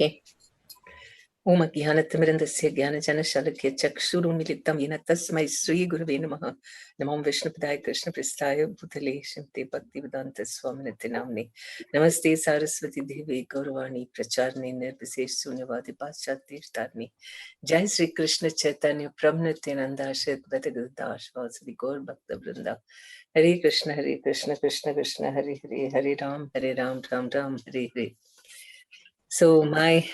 Okay. Om Jnanatimirandasya Jnanajanasalakya Chakshurunmilitam Yena Tasmai Sri Gurave Namaha Namam Vishnupadaya Krishna Pristaya Bhutale Shimte Bhaktivedanta Swaminiti Namne Namaste Saraswati Devi Gauravani Pracharne Nirvisesh Sunyavadi Paschatishtarni Jai Sri Krishna Chaitanya Prabhupada Shrit Bhatagadash Vasadi Gaur Bhakta Vrinda Hare Krishna Krishna Krishna Hare Hare Hare Ram Ram Ram Hare Hare. So my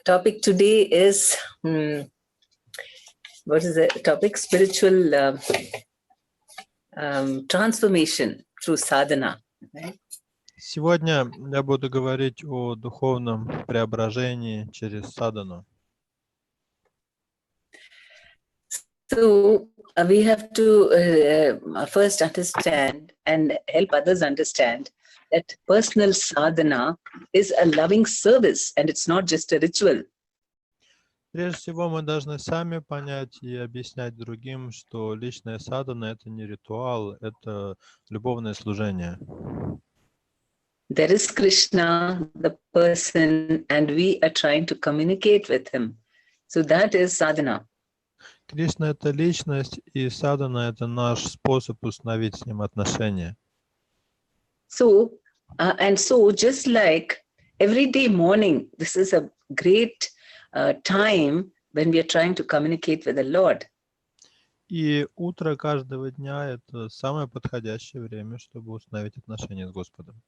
topic today is, what is the topic? Spiritual transformation through sadhana. Right? Сегодня я буду говорить о духовном преображении через садхану. So we have to first understand and help others understand that personal sadhana is a loving service and it's not just a ritual. Прежде всего, мы должны сами понять и объяснять другим, что личная садхана — это не ритуал, это любовное служение. There is Krishna, the person, and we are trying to communicate with him. So that is sadhana. Кришна — это личность, и садхана — это наш способ установить с ним отношения. So, and so just like every day morning, this is a great time when we are trying to communicate with the Lord. И утро каждого дня — это самое подходящее время, чтобы установить отношения с Господом.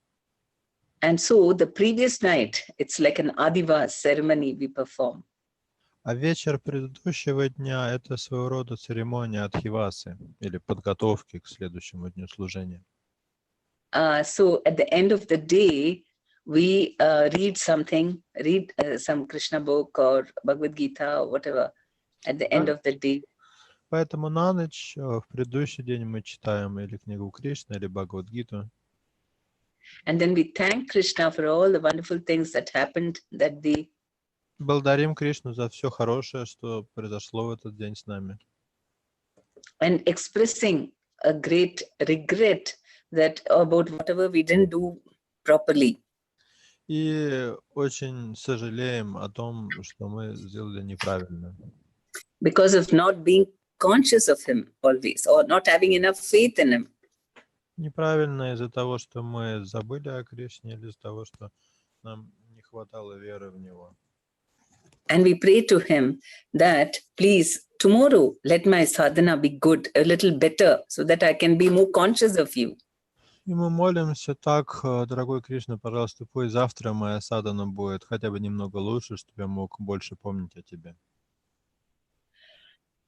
And so the previous night, it's like an Adivas ceremony we perform. А вечер предыдущего дня — это своего рода церемония адхивасы или подготовки к следующему дню служения. So at the end of the day, we read some Krishna book or Bhagavad Gita or whatever at the end of the day. Поэтому на ночь в предыдущий день мы читаем или книгу Кришны, или Бхагавад-гиту. And then we thank Krishna for all the wonderful things that happened that day. Благодарим Кришну за все хорошее, что произошло в этот день с нами. And expressing a great regret that about whatever we didn't do properly. И очень сожалеем о том, что мы сделали неправильно. Because of not being conscious of him always, or not having enough faith in him. Неправильно из-за того, что мы забыли о Кришне, или из-за того, что нам не хватало веры в Него. And we pray to him that, please, tomorrow, let my sadhana be good, a little better, so that I can be more conscious of you. И мы молимся так: дорогой Кришна, пожалуйста, пусть завтра моя садхана будет хотя бы немного лучше, чтобы я мог больше помнить о тебе.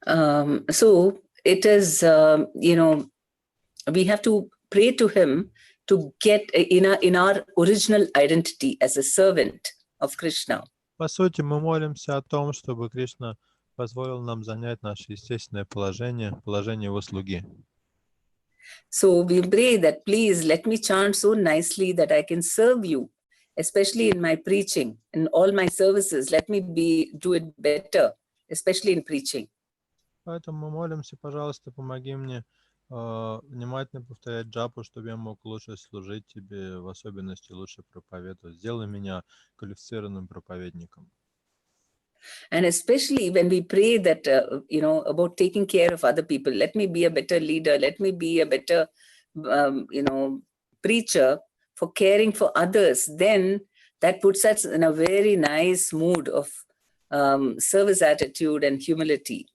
So it is, we have to pray to him to get in our original identity as a servant of Krishna. По сути, мы молимся о том, чтобы Кришна позволил нам занять наше естественное положение, положение его слуги. So we pray that, please let me chant so nicely that I can serve you, especially in my preaching, in all my services. Let me do it better, especially in preaching. Поэтому мы молимся: пожалуйста, помоги мне внимательно повторять джапу, чтобы я мог лучше служить тебе, в особенности лучше проповедовать. Сделай меня квалифицированным проповедником. And especially when we pray that, about taking care of other people, let me be a better leader, let me be a better, preacher for caring for others, then that puts us in a very nice mood of service attitude and humility.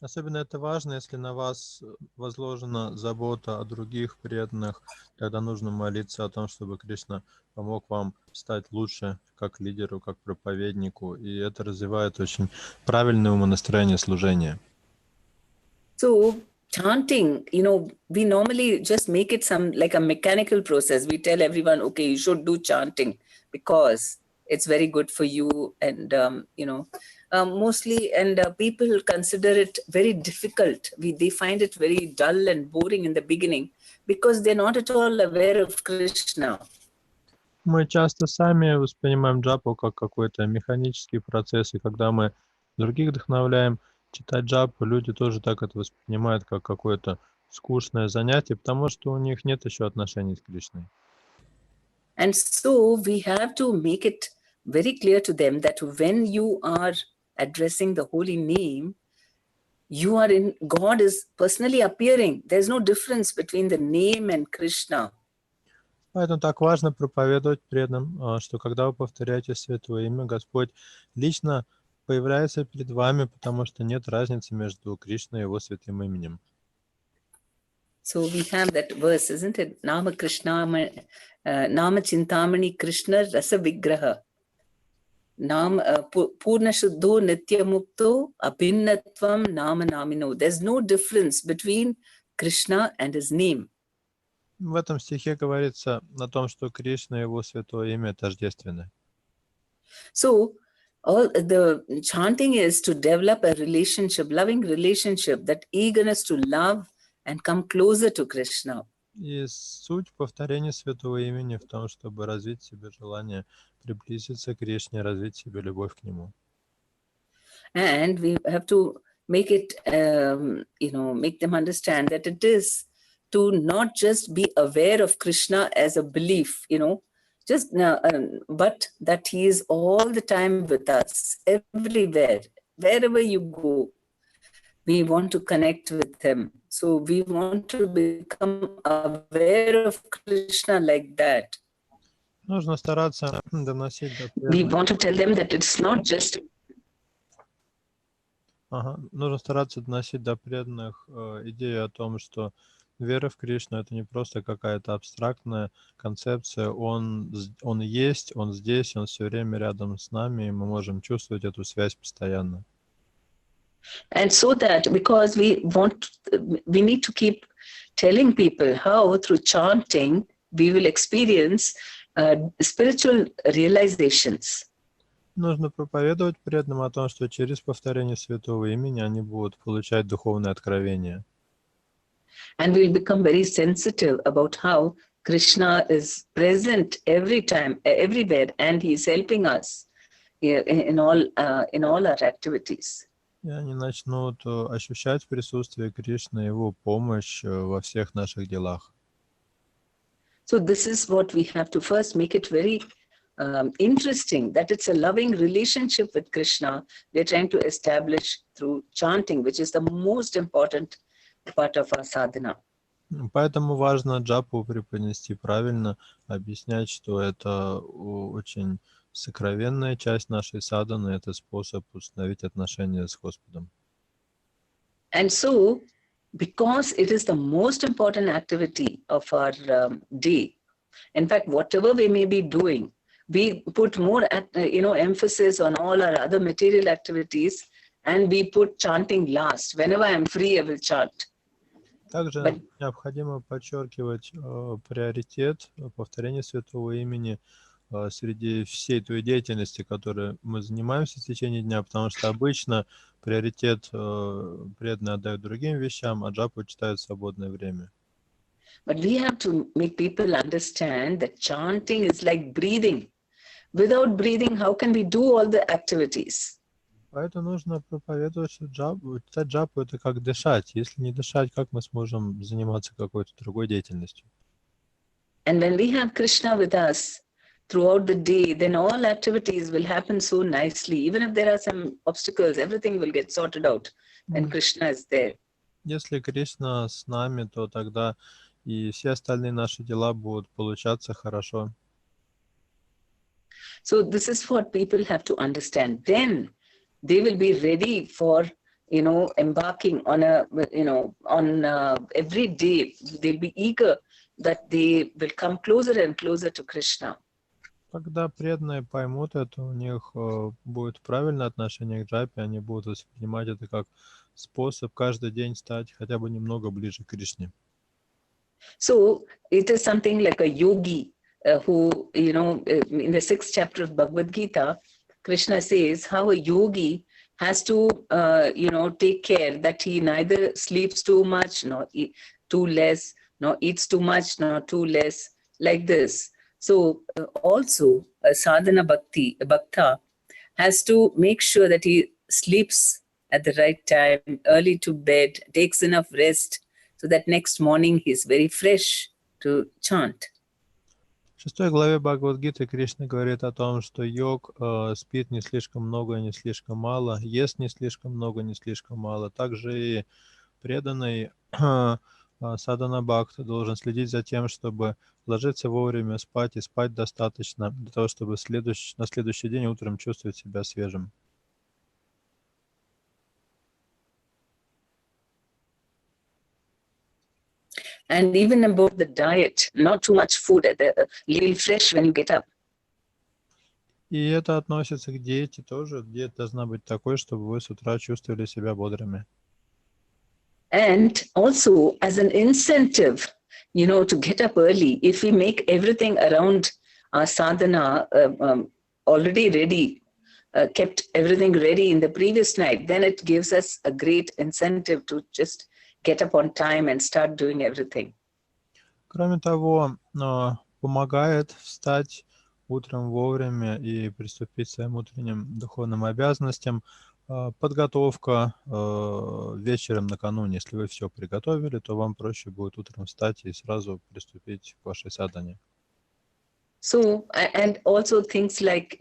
Особенно это важно, если на вас возложена забота о других преданных, тогда нужно молиться о том, чтобы Кришна помог вам стать лучше как лидеру, как проповеднику, и это развивает очень правильное умонастроение служения. So chanting, we normally just make it like a mechanical process. We tell everyone, okay, you should do chanting because it's very good for you, and mostly, and people consider it very difficult. They find it very dull and boring in the beginning because they're not at all aware of Krishna. Мы часто сами воспринимаем джапу как какой-то механический процесс, и когда мы других вдохновляем читать джапу, люди тоже так это воспринимают как какое-то скучное занятие, потому что у них нет еще отношений с Кришной. And so we have to make it very clear to them that when you are addressing the holy name, you are in, God is personally appearing. There's no difference between the name and Krishna. Поэтому так важно проповедовать преданным, что когда вы повторяете святое имя, Господь лично появляется перед вами, потому что нет разницы между Кришной и его святым именем. So we have that verse, isn't it? Nama Krishna, Nama Chintamani Krishna Rasa Vigraha. Purna Shuddho Nitya Mukto Abhinnatvam Nama Namino. There's no difference between Krishna and his name. В этом стихе говорится о том, что Кришна и его святое имя тождественны. So all the chanting is to develop a relationship, loving relationship, that eagerness to love and come closer to Krishna. И суть повторения святого имени в том, чтобы развить в себе желание приблизиться к Кришне, развить в себе любовь к нему. And we have to make it, make them understand that it is to not just be aware of Krishna as a belief, but that he is all the time with us, everywhere, wherever you go. We want to connect with him. So we want to become aware of Krishna like that. Нужно стараться доносить до We преданных. want to tell them that it's not just... Нужно стараться доносить до преданных идею о том, что вера в Кришну — это не просто какая-то абстрактная концепция. Он есть, он здесь, он все время рядом с нами, и мы можем чувствовать эту связь постоянно. And so that, because we need to keep telling people how through chanting we will experience spiritual realizations. Нужно проповедовать преданным о том, что через повторение святого имени они будут получать духовное откровение. And we'll become very sensitive about how Krishna is present every time, everywhere, and he is helping us in all our activities. И они начнут ощущать присутствие Кришны, его помощь во всех наших делах. So this is what we have to first make it very interesting, that it's a loving relationship with Krishna we're trying to establish through chanting, which is the most important part of our sadhana. Поэтому важно джапу преподнести правильно, объяснять, что это очень сокровенная часть нашей садханы, это способ установить отношения с Господом. And so, because it is the most important activity of our day, in fact, whatever we may be doing, we put more emphasis on all our other material activities, and we put chanting last. Whenever I'm free, I will chant. Также необходимо подчеркивать приоритет повторения святого имени среди всей той деятельности, которой мы занимаемся в течение дня, потому что обычно приоритет преданные отдают другим вещам, а джапу читают в свободное время. But we have to make people understand that chanting is like breathing. Without breathing, how can we do all the activities? Поэтому нужно проповедовать, что читать джапу — это как дышать. Если не дышать, как мы сможем заниматься какой-то другой деятельностью? And when we have Krishna with us throughout the day, then all activities will happen so nicely. Even if there are some obstacles, everything will get sorted out when Krishna is there. Если Кришна с нами, то тогда и все остальные наши дела будут получаться хорошо. So this is what people have to understand. Then they will be ready for, embarking on every day. They'll be eager that they will come closer and closer to Krishna. Когда преданные поймут это, у них будет правильное отношение к джапе, они будут воспринимать это как способ каждый день стать хотя бы немного ближе к Кришне. So it is something like a yogi who, in the 6th chapter of Bhagavad Gita, Krishna says how a yogi has to, take care that he neither sleeps too much, nor too less, nor eats too much, nor too less, like this. So also a sadhana bhakta has to make sure that he sleeps at the right time, early to bed, takes enough rest, so that next morning he's very fresh to chant. В 6 главе Бхагавад-гиты Кришна говорит о том, что йог спит не слишком много и не слишком мало, ест не слишком много, не слишком мало. Также и преданный садхана бхакта должен следить за тем, чтобы ложиться вовремя спать и спать достаточно для того, чтобы на следующий день утром чувствовать себя свежим. And even about the diet, not too much food, little fresh when you get up. И это относится к диете тоже. Диета должна быть такой, чтобы вы с утра чувствовали себя бодрыми. And also as an incentive, to get up early, if we make everything around our sadhana already ready, kept everything ready in the previous night, then it gives us a great incentive to just get up on time and start doing everything. Кроме того, помогает встать утром вовремя и приступить к своим утренним духовным обязанностям. Подготовка вечером накануне. Если вы все приготовили, то вам проще будет утром встать и сразу приступить к вашей садхане. So, and also things like,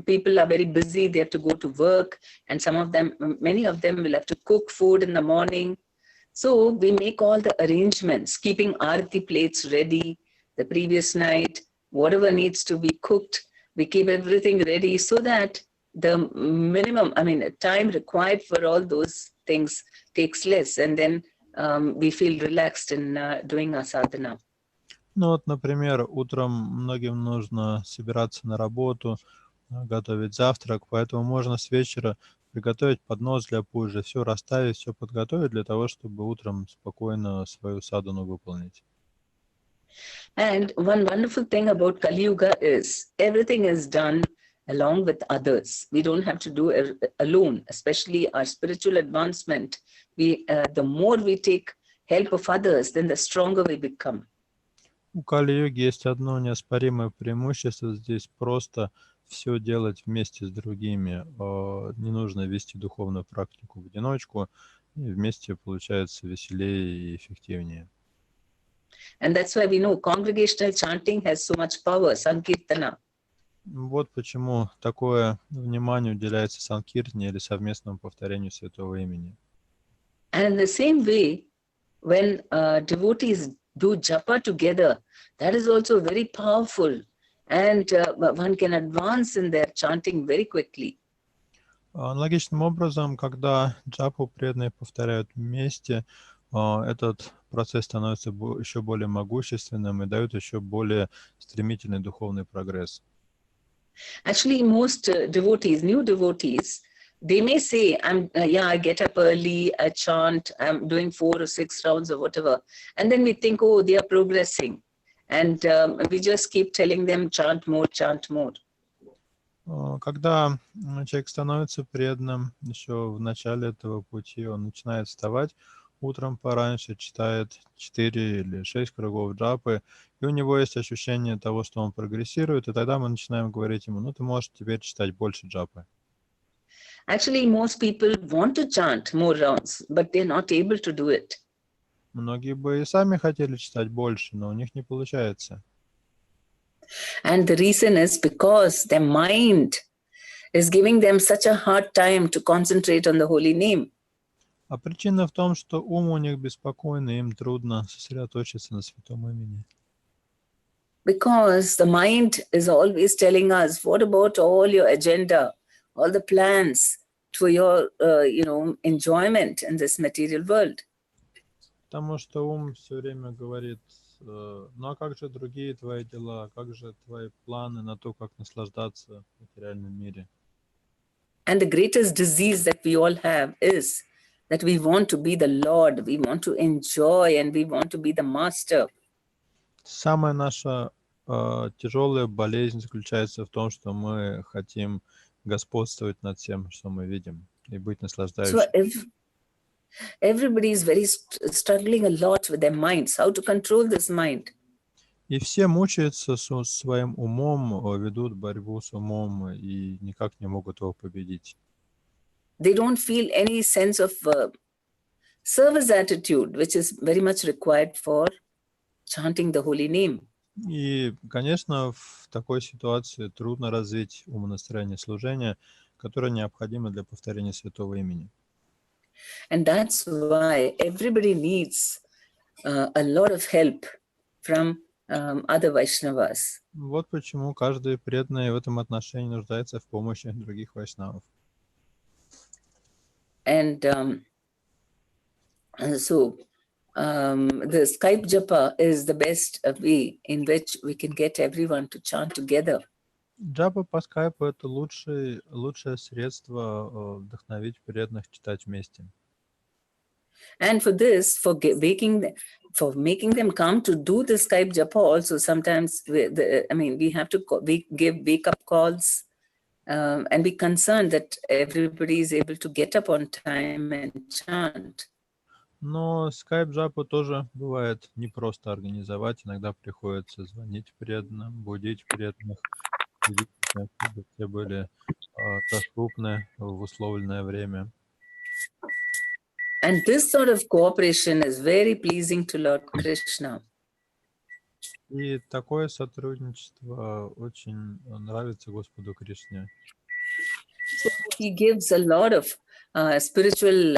people are very busy, they have to go to work, and many of them will have to cook food in the morning. So we make all the arrangements, keeping aarti plates ready the previous night, whatever needs to be cooked, we keep everything ready so that the minimum, time required for all those things takes less, and then we feel relaxed in doing our sadhana. Ну вот, например, утром многим нужно собираться на работу, готовить завтрак, поэтому можно с вечера приготовить поднос для пуджи, все расставить, все подготовить для того, чтобы утром спокойно свою садхану выполнить. And one wonderful thing about Kali Yuga is everything is done along with others. We don't have to do it alone, especially our spiritual advancement. The more we take help of others, then the stronger we become. У Кали-йоги есть одно неоспоримое преимущество. Здесь просто все делать вместе с другими. Не нужно вести духовную практику в одиночку. И вместе получается веселее и эффективнее. And that's why we know congregational chanting has so much power, Sankirtana. Вот почему такое внимание уделяется санкиртане или совместному повторению святого имени. And in the same way, when devotees do japa together, that is also very powerful, and one can advance in their chanting very quickly. Аналогичным образом, когда джапу преданные повторяют вместе, этот процесс становится еще более могущественным и дает еще более стремительный духовный прогресс. Actually, most devotees, new devotees, they may say, I get up early, I chant, I'm doing 4 or 6 rounds or whatever. And then we think, oh, they are progressing. And we just keep telling them, chant more, chant more. Когда человек становится преданным, еще в начале этого пути он начинает вставать утром пораньше, читает 4 или 6 кругов джапы, и у него есть ощущение того, что он прогрессирует, и тогда мы начинаем говорить ему, ты можешь теперь читать больше джапы. Actually, most people want to chant more rounds, but they're not able to do it. Многие бы и сами хотели читать больше, но у них не получается. And the reason is because their mind is giving them such a hard time to concentrate on the holy name. А причина в том, что ум у них беспокойный, им трудно сосредоточиться на святом имени. Because the mind is always telling us, what about all your agenda, all the plans for your, enjoyment in this material world? Потому что ум все время говорит, а как же другие твои дела, как же твои планы на то, как наслаждаться в материальном мире? And the greatest disease that we all have is that we want to be the Lord, we want to enjoy, and we want to be the master. Самая наша тяжелая болезнь заключается в том, что мы хотим господствовать над тем, что мы видим, и быть наслаждающимся. So everybody is very struggling a lot with their minds, how to control this mind. И все мучаются со своим умом, ведут борьбу с умом и никак не могут его победить. They don't feel any sense of service attitude, which is very much required for chanting the holy name. И, конечно, в такой ситуации трудно развить умонастроение служения, которое необходимо для повторения святого имени. And that's why everybody needs a lot of help from other Vaishnavas. Вот почему каждый преданный в этом отношении нуждается в помощи других вайшнавов. And so the Skype Japa is the best way in which we can get everyone to chant together. Джапа по скайпу — это лучшее средство вдохновить преданных читать вместе. And for this, for making them come to do the Skype Japa also, sometimes we have to give wake-up calls and be concerned that everybody is able to get up on time and chant. Но скайп-джапу тоже бывает непросто организовать. Иногда приходится звонить преданным, будить преданных, следить, чтобы все были доступны в условленное время. And this sort of cooperation is very pleasing to Lord Krishna. И такое сотрудничество очень нравится Господу Кришне. So he gives a lot of spiritual,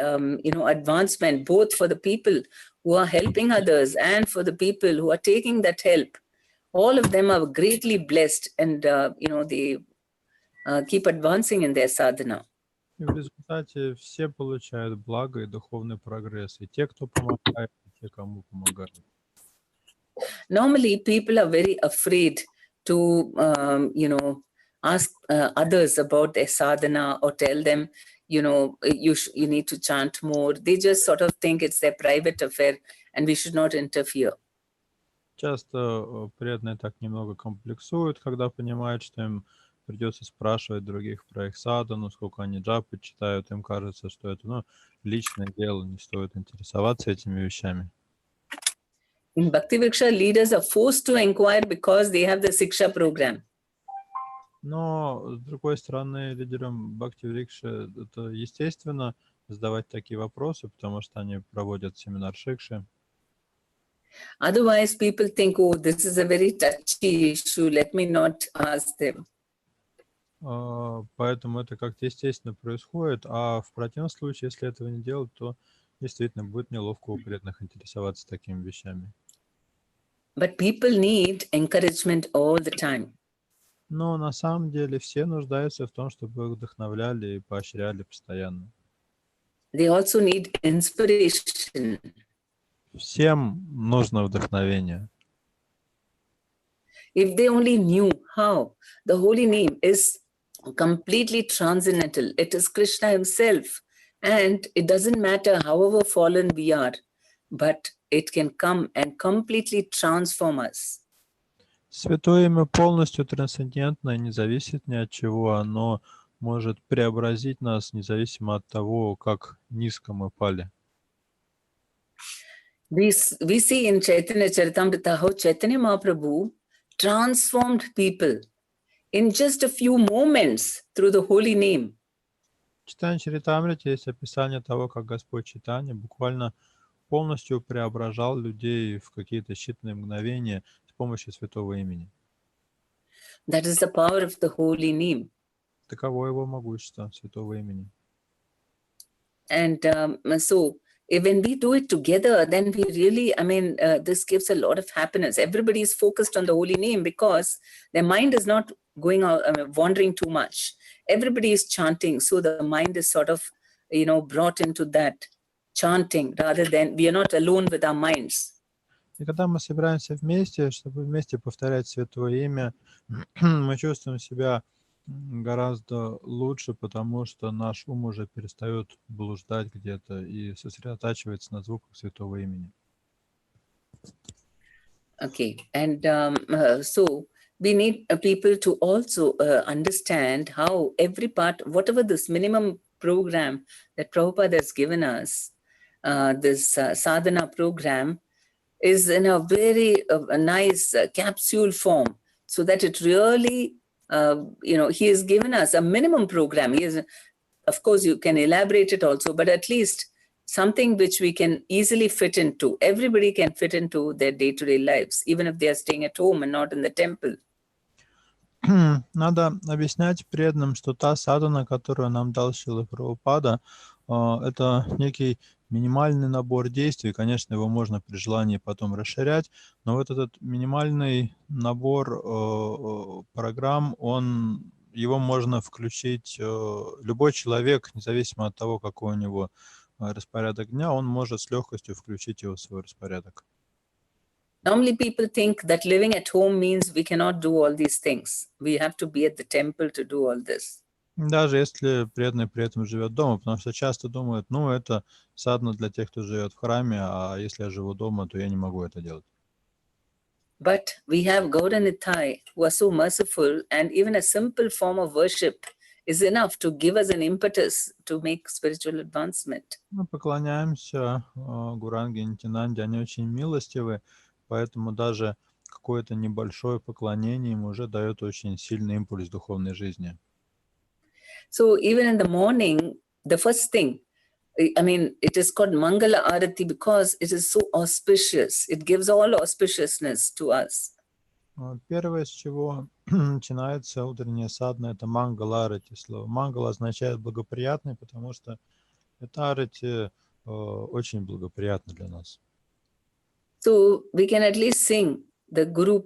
advancement, both for the people who are helping others and for the people who are taking that help. All of them are greatly blessed, and they keep advancing in their sadhana. И в результате все получают благо и духовный прогресс. И те, кто помогает, и те, кому помогают. Normally, people are very afraid to, ask others about their sadhana or tell them, you need to chant more. They just sort of think it's their private affair and we should not interfere. Часто преданные так немного комплексуют, когда понимают, что им придется спрашивать других про их садхану, сколько они джапы читают. Им кажется, что это личное дело, не стоит интересоваться этими вещами. In Bhakti Vriksha, leaders are forced to inquire because they have the Siksha program. Но, с другой стороны, лидерам Бхакти Врикши это естественно задавать такие вопросы, потому что они проводят семинар Шикши. Otherwise, people think, oh, this is a very touchy issue, let me not ask them. Поэтому это как-то естественно происходит, а в противном случае, если этого не делать, то действительно будет неловко у преданных интересоваться такими вещами. But people need encouragement all the time. Но на самом деле все нуждаются в том, чтобы их вдохновляли и поощряли постоянно. They also need inspiration. Всем нужно вдохновение. If they only knew how the holy name is completely transcendental, it is Krishna himself, and it doesn't matter however fallen we are, but it can come and completely transform us. Святое имя полностью трансцендентно и не зависит ни от чего. Оно может преобразить нас независимо от того, как низко мы пали. We see in Chaitanya Charitamrita how Chaitanya Mahaprabhu transformed people in just a few moments through the holy name. В Чайтанья Чаритамрите есть описание того, как Господь Чайтанья буквально полностью преображал людей в какие-то считанные мгновения с помощью святого имени. That is the power of the holy name. Таково его могущество святого имени. And so when we do it together, then we really, this gives a lot of happiness. Everybody is focused on the holy name because their mind is not going out, wandering too much. Everybody is chanting, so the mind is sort of, brought into that chanting rather than we are not alone with our minds. И когда мы собираемся вместе, чтобы вместе повторять святое имя, мы чувствуем себя гораздо лучше, потому что наш ум уже перестает блуждать где-то и сосредотачивается на звуках святого имени. Okay, and so we need people to also understand how every part, whatever this minimum program that Prabhupada has given us, this sadhana program, is in a very nice capsule form, so that it really, he has given us a minimum program. He is, of course, you can elaborate it also, but at least something which we can easily fit into. Everybody can fit into their day-to-day lives, even if they are staying at home and not in the temple. Надо объяснять преданным, что та садхана, которую нам дал Шрила Прабхупада, это некий минимальный набор действий. Конечно, его можно при желании потом расширять, но вот этот минимальный набор программ, его можно включить любой человек, независимо от того, какой у него распорядок дня, он может с легкостью включить его в свой распорядок. Normally people think that living at home means we cannot do all these things. We have to be at the temple to do all this. Даже если преданный при этом живет дома, потому что часто думают, ну, это садхана для тех, кто живет в храме, а если я живу дома, то я не могу это делать. But we have Gaura Nithai who are so merciful, and even a simple form of worship is enough to give us an impetus to make spiritual advancement. Мы поклоняемся Гуранге Нитянанде, они очень милостивы, поэтому даже какое-то небольшое поклонение им уже дает очень сильный импульс духовной жизни. So even in the morning, the first thing, I mean, it is called Mangala Arati because it is so auspicious. It gives all auspiciousness to us. Первое, с чего начинается утренняя садхана, это мангала арати. Слово мангала означает благоприятный, потому что это арати очень благоприятно для нас. So we can at least sing the Guru,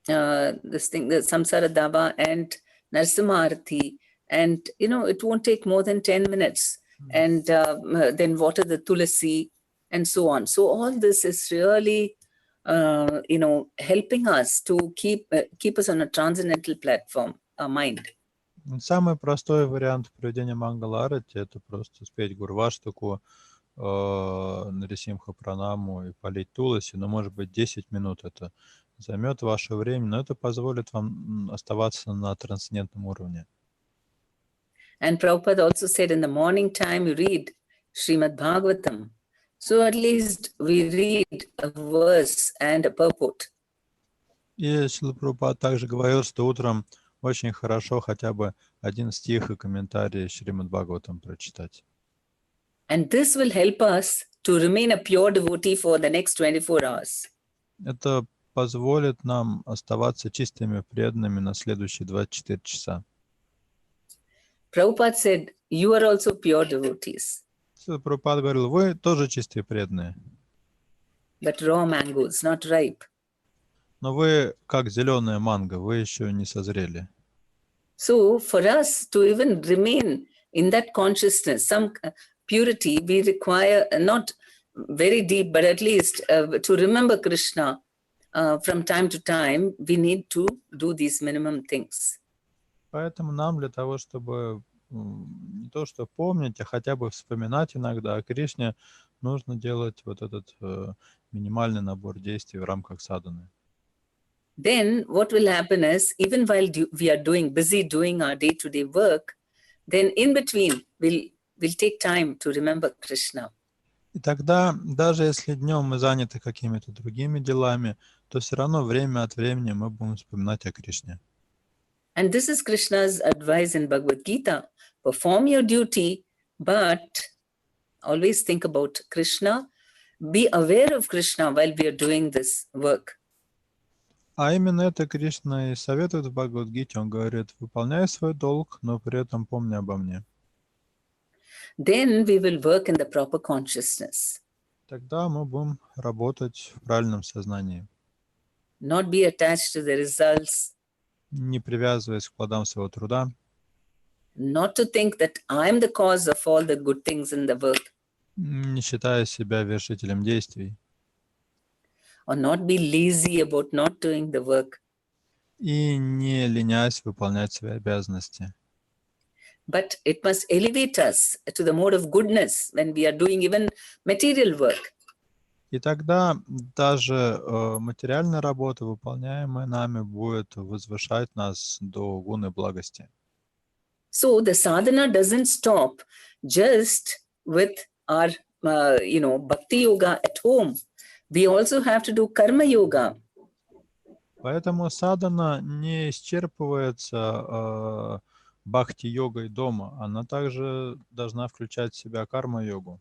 this thing, the Samsara Dava and Narsimha-arati, and it won't take more than 10 minutes. And then water the tulasi and so on. So all this is really, helping us to keep us on a transcendental platform, our mind. Самый простой вариант проведения мангала арати — это просто спеть гурваштаку, нарисимха пранаму и полить туласи, но может быть 10 минут это займет ваше время, но это позволит вам оставаться на трансцендентном уровне. And Prabhupada also said in the morning time you read Srimad Bhagavatam. So at least we read a verse and a purport. И Шрила Прабхупада также говорил, что утром очень хорошо хотя бы один стих и комментарий Шримад Бхагаватам прочитать. And this will help us to remain a pure devotee for the next 24 hours. Это позволит нам оставаться чистыми преданными на следующие 24 часа. Prabhupada said, you are also pure devotees. Прабхупада говорил, вы тоже чистые преданные. But raw mangoes, not ripe. Но вы как зеленая манго, вы еще не созрели. So for us to even remain in that consciousness, some purity, we require not very deep, but at least to remember Krishna from time to time, we need to do these minimum things. Поэтому нам для того, чтобы не то что помнить, а хотя бы вспоминать иногда о Кришне, нужно делать вот этот минимальный набор действий в рамках садханы. Then what will happen is, even while we are busy doing our day-to-day work, then in between we'll take time to remember Krishna. И тогда, даже если днем мы заняты какими-то другими делами, то все равно время от времени мы будем вспоминать о Кришне. And this is Krishna's advice in Bhagavad Gita. Perform your duty, but always think about Krishna. Be aware of Krishna while we are doing this work. А именно это Кришна и советует в Бхагавад-гите. Он говорит, выполняй свой долг, но при этом помни обо мне. Then we will work in the proper consciousness. Тогда мы будем работать в правильном сознании. Not be attached to the results. Не привязываясь к плодам своего труда. Not to think that I'm the cause of all the good things in the work. Не считая себя вершителем действий. Or not be lazy about not doing the work. И не ленясь выполнять свои обязанности. But it must elevate us to the mode of goodness when we are doing even material work. И тогда даже материальная работа, выполняемая нами, будет возвышать нас до гуны благости. So the sadhana doesn't stop just with our, bhakti yoga at home. We also have to do karma yoga. Поэтому садхана не исчерпывается бхакти-йогой дома. Она также должна включать в себя карма-йогу.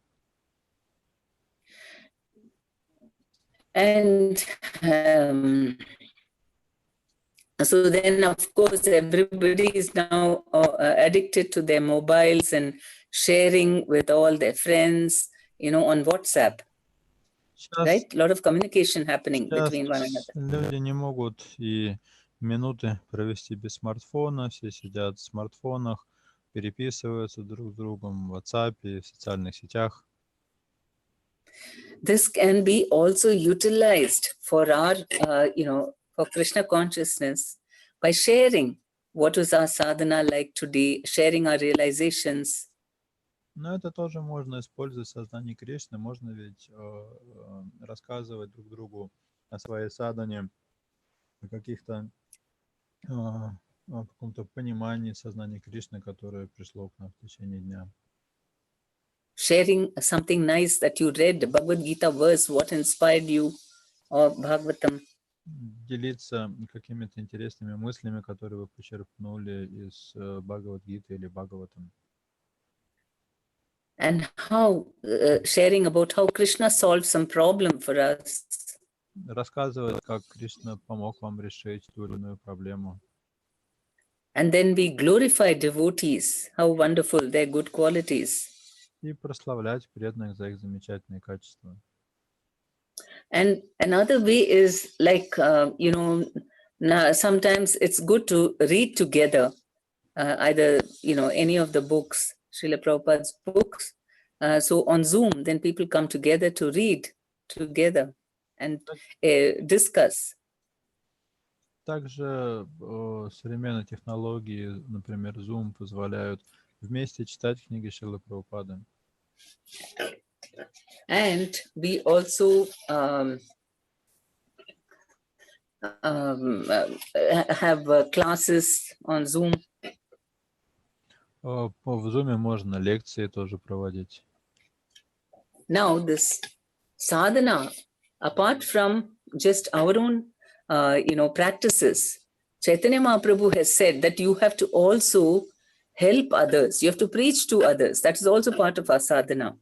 And so then, of course, everybody is now addicted to their mobiles and sharing with all their friends, on WhatsApp, Сейчас, right? A lot of communication happening сейчас between one another. люди не могут и минуты провести без смартфона, все сидят в смартфонах, переписываются друг с другом в WhatsApp и в социальных сетях. This can be also utilized for our, for Krishna consciousness by sharing what was our sadhana like today, sharing our realizations. Но это тоже можно использовать в сознании Кришны. Можно ведь рассказывать друг другу о своей садхане, о о каком-то понимании сознания Кришны, которое пришло к нам в течение дня. Sharing something nice that you read, Bhagavad Gita verse, what inspired you, or Bhagavatam. Делиться какими-то интересными мыслями, которые вы почерпнули из Бхагавад-гиты или Бхагаватам. And how, sharing about how Krishna solved some problem for us. Рассказывать, как Кришна помог вам решить ту или иную проблему. And then we glorify devotees, how wonderful their good qualities. И прославлять преданных за их замечательные качества. And another way is like, sometimes it's good to read together, either, any of the books, Srila Prabhupada's books. So on Zoom, then people come together to read together and discuss. Также современные технологии, например, Zoom, позволяют вместе читать книги Шрилы Прабхупады. And we also have classes on Zoom. В Zoom можно лекции тоже проводить. Now this sadhana, apart from just our own, practices, Chaitanya Mahaprabhu has said that you have to also help others. You have to preach to others. That is also part of our sadhana.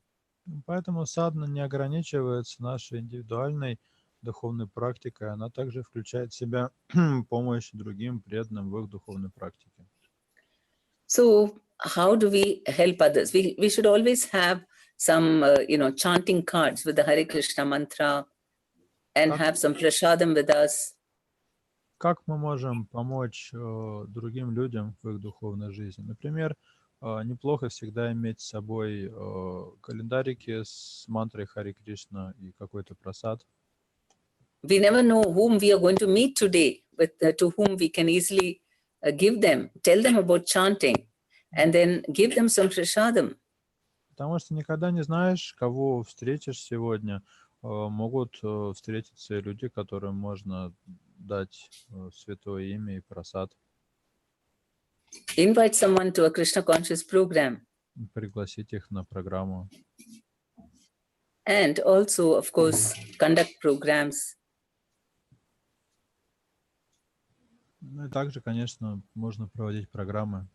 Поэтому садхана не ограничивается нашей индивидуальной духовной практикой, она также включает в себя помощь другим преданным в их духовной практике. So how do we help others? We should always have some, chanting cards with the Hare Krishna mantra and have some prasadam with us. Как мы можем помочь другим людям в их духовной жизни? Например, неплохо всегда иметь с собой календарики с мантрой Харе Кришна и какой-то прасад. We never know whom we are going to meet today, to whom we can easily tell them about chanting, and then give them some prasadam. Потому что никогда не знаешь, кого встретишь сегодня. Могут встретиться и люди, которым можно дать святое имя и прасад. Invite someone to a Krishna conscious program. Пригласить их на программу. And also, of course, conduct programs. Ну и также, конечно, можно проводить программы.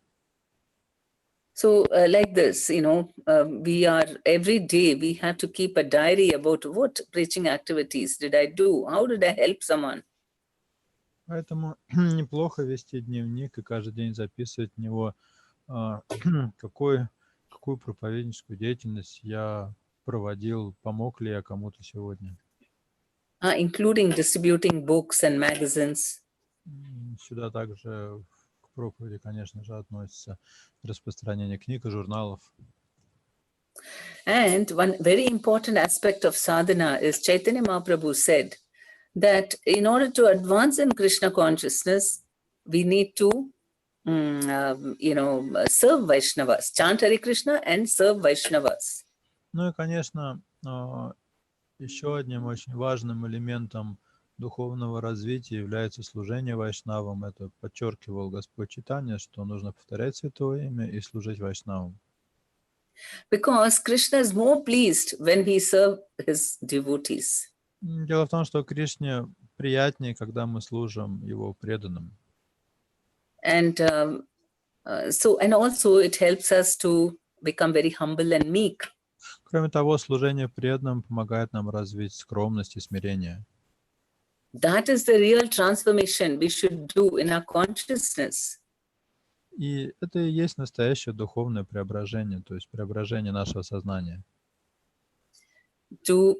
So like this, we are every day, we have to keep a diary about what preaching activities did I do? How did I help someone? Поэтому неплохо вести дневник и каждый день записывать в него, какую проповедническую деятельность я проводил, помог ли я кому-то сегодня. Including distributing books and magazines. Сюда также к проповеди, конечно же, относится распространение книг и журналов. And one very important aspect of sadhana is Chaitanya Mahaprabhu said that in order to advance in Krishna consciousness, we need to, serve Vaishnavas, chant Hare Krishna and serve Vaishnavas. Ну и, конечно, еще одним очень важным элементом духовного развития является служение вайшнавам. Это подчеркивал Господь Чайтанья, что нужно повторять святое имя и служить вайшнавам. Because Krishna is more pleased when he serves his devotees. Дело в том, что Кришне приятнее, когда мы служим Его преданным. And also it helps us to become very humble and meek. Кроме того, служение преданным помогает нам развить скромность и смирение. That is the real transformation we should do in our consciousness. И это и есть настоящее духовное преображение, то есть преображение нашего сознания. To,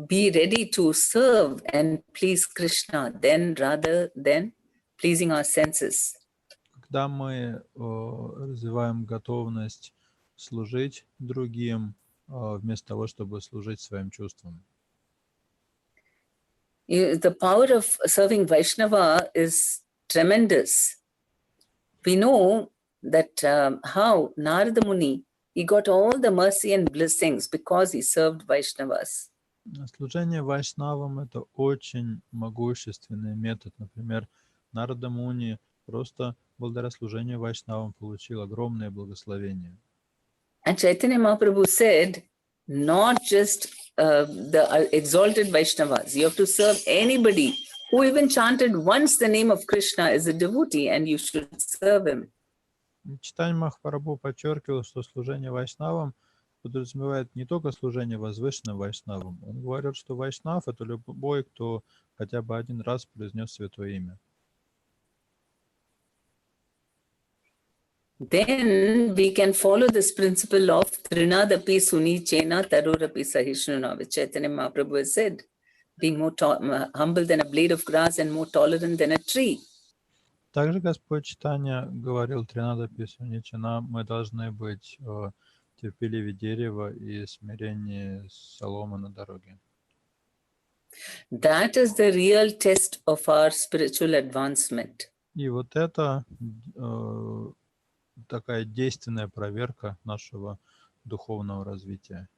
be ready to serve and please Krishna, then rather than pleasing our senses. Когда мы развиваем готовность служить другим, вместо того, чтобы служить своим чувствам. The power of serving Vaishnava is tremendous. We know that how Narada Muni, he got all the mercy and blessings because he served Vaishnavas. Служение вайшнавам — это очень могущественный метод. Например, Нарада Муни просто благодаря служению вайшнавам получил огромное благословение. And Chaitanya Mahaprabhu said, not just the exalted Vaishnavas, you have to serve anybody who even chanted once the name of Krishna as a devotee, and you should serve him. Чайтанья Махапрабху подчеркивал, что служение вайшнавам подразумевает не только служение возвышенным вайшнавам. Он говорил, что вайшнав — это любой, кто хотя бы один раз произнес святое имя. Then we can follow this principle of Trinadapi Suni Chena Tarurapi Sahishnuna, which Chaitanya Mahaprabhu has said, being more humble than a blade of grass and more tolerant than a tree. Также Господь Чайтанья говорил: «Тринадапи Суничана», мы должны быть терпеливее дерева и смирение соломы на дороге. That is the real test of our spiritual advancement. И вот это такая действенная проверка нашего духовного развития.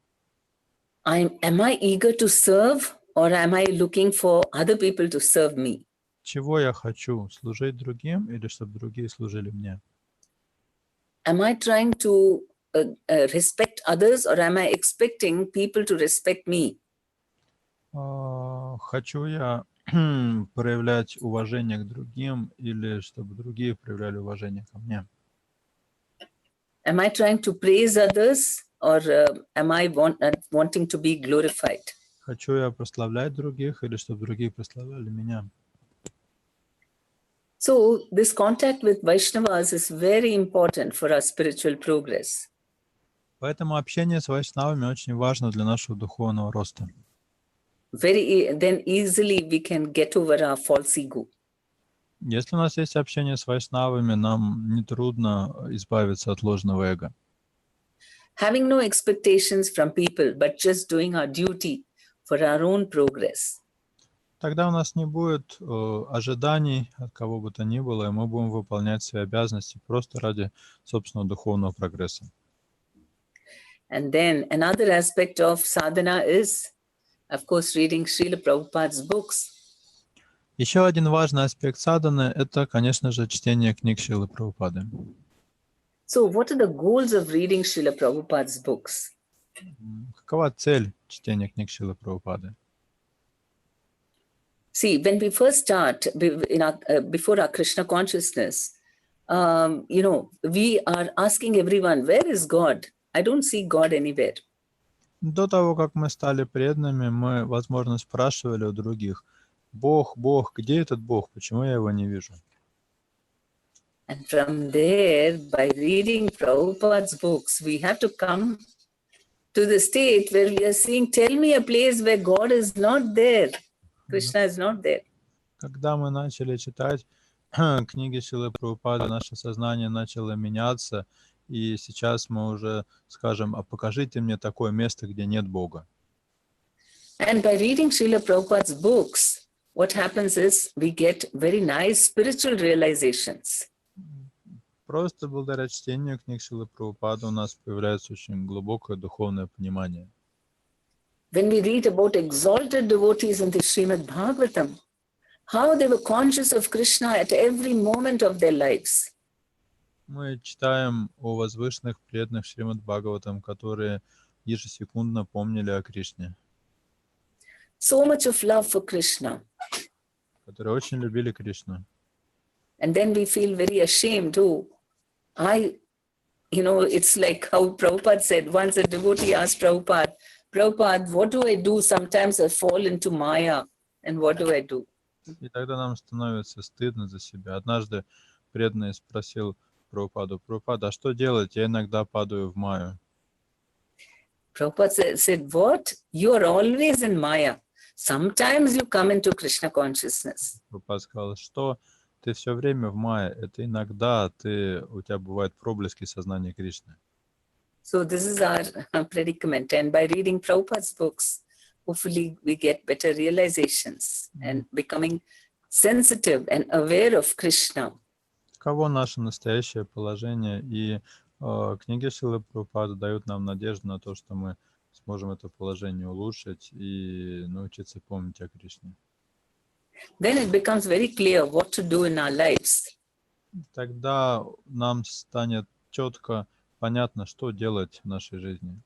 Am I eager to serve, or am I looking for other people to serve me? Чего я хочу? Служить другим или чтобы другие служили мне? Am I trying to respect others, or am I expecting people to respect me? Хочу я проявлять уважение к другим или чтобы другие проявляли уважение ко мне? Am I trying to praise others, or am I wanting to be glorified? Хочу я прославлять других или чтобы другие прославляли меня? So this contact with Vaishnavas is very important for our spiritual progress. Поэтому общение с вайшнавами очень важно для нашего духовного роста. Then easily we can get over our false ego. Если у нас есть общение с вайшнавами, нам нетрудно избавиться от ложного эго. Having no expectations from people, but just doing our duty for our own progress. Тогда у нас не будет ожиданий от кого бы то ни было, и мы будем выполнять свои обязанности просто ради собственного духовного прогресса. And then another aspect of sadhana is, of course, reading Srila Prabhupada's books. Еще один важный аспект садханы — это, конечно же, чтение книг Шрилы Прабхупады. So what are the goals of reading Srila Prabhupada's books? Какова цель чтения книг Шрилы Прабхупады? See, when we first start before our Krishna consciousness, we are asking everyone, where is God? I don't see God anywhere. До того, как мы стали преданными, мы, возможно, спрашивали у других: Бог, Бог, где этот Бог? Почему я его не вижу? And from there, by reading Prabhupada's books, we have to come to the state where we are saying, tell me a place where God is not there. Krishna is not there. Когда мы начали читать книги Шрилы Прабхупады, наше сознание начало меняться, и сейчас мы уже скажем: а покажите мне такое место, где нет Бога. And by reading Srila Prabhupada's books, what happens is we get very nice spiritual realizations. Просто благодаря чтению книг Шрилы Прабхупады у нас появляется очень глубокое духовное понимание. When we read about exalted devotees in the Srimad Bhagavatam, how they were conscious of Krishna at every moment of their lives. Мы читаем о возвышенных преданных Шримад Бхагаватам, которые ежесекундно помнили о Кришне. So much of love for Krishna. Которые очень любили Кришну. And then we feel very ashamed. Oh, it's like how Prabhupada said, once a devotee asked Prabhupada, what do I do? Sometimes I fall into Maya, and what do I do? И тогда нам становится стыдно за себя. Однажды преданный спросил Прабхупаду: Прабхупада, а что делать? Я иногда падаю в Майю. Prabhupada said, what? You are always in Maya. Sometimes you come into Krishna consciousness. Прабхупада сказал, что ты все время в Майе. Это иногда у тебя бывают проблески сознания Кришны. So this is our predicament. And by reading Prabhupada's books, hopefully we get better realizations and becoming sensitive and aware of Krishna. Таково наше настоящее положение. И книги Шрилы Прабхупады дают нам надежду на то, что мы сможем это положение улучшить и научиться помнить о Кришне. Then it becomes very clear what to do in our lives. Тогда нам станет четко понятно, что делать в нашей жизни.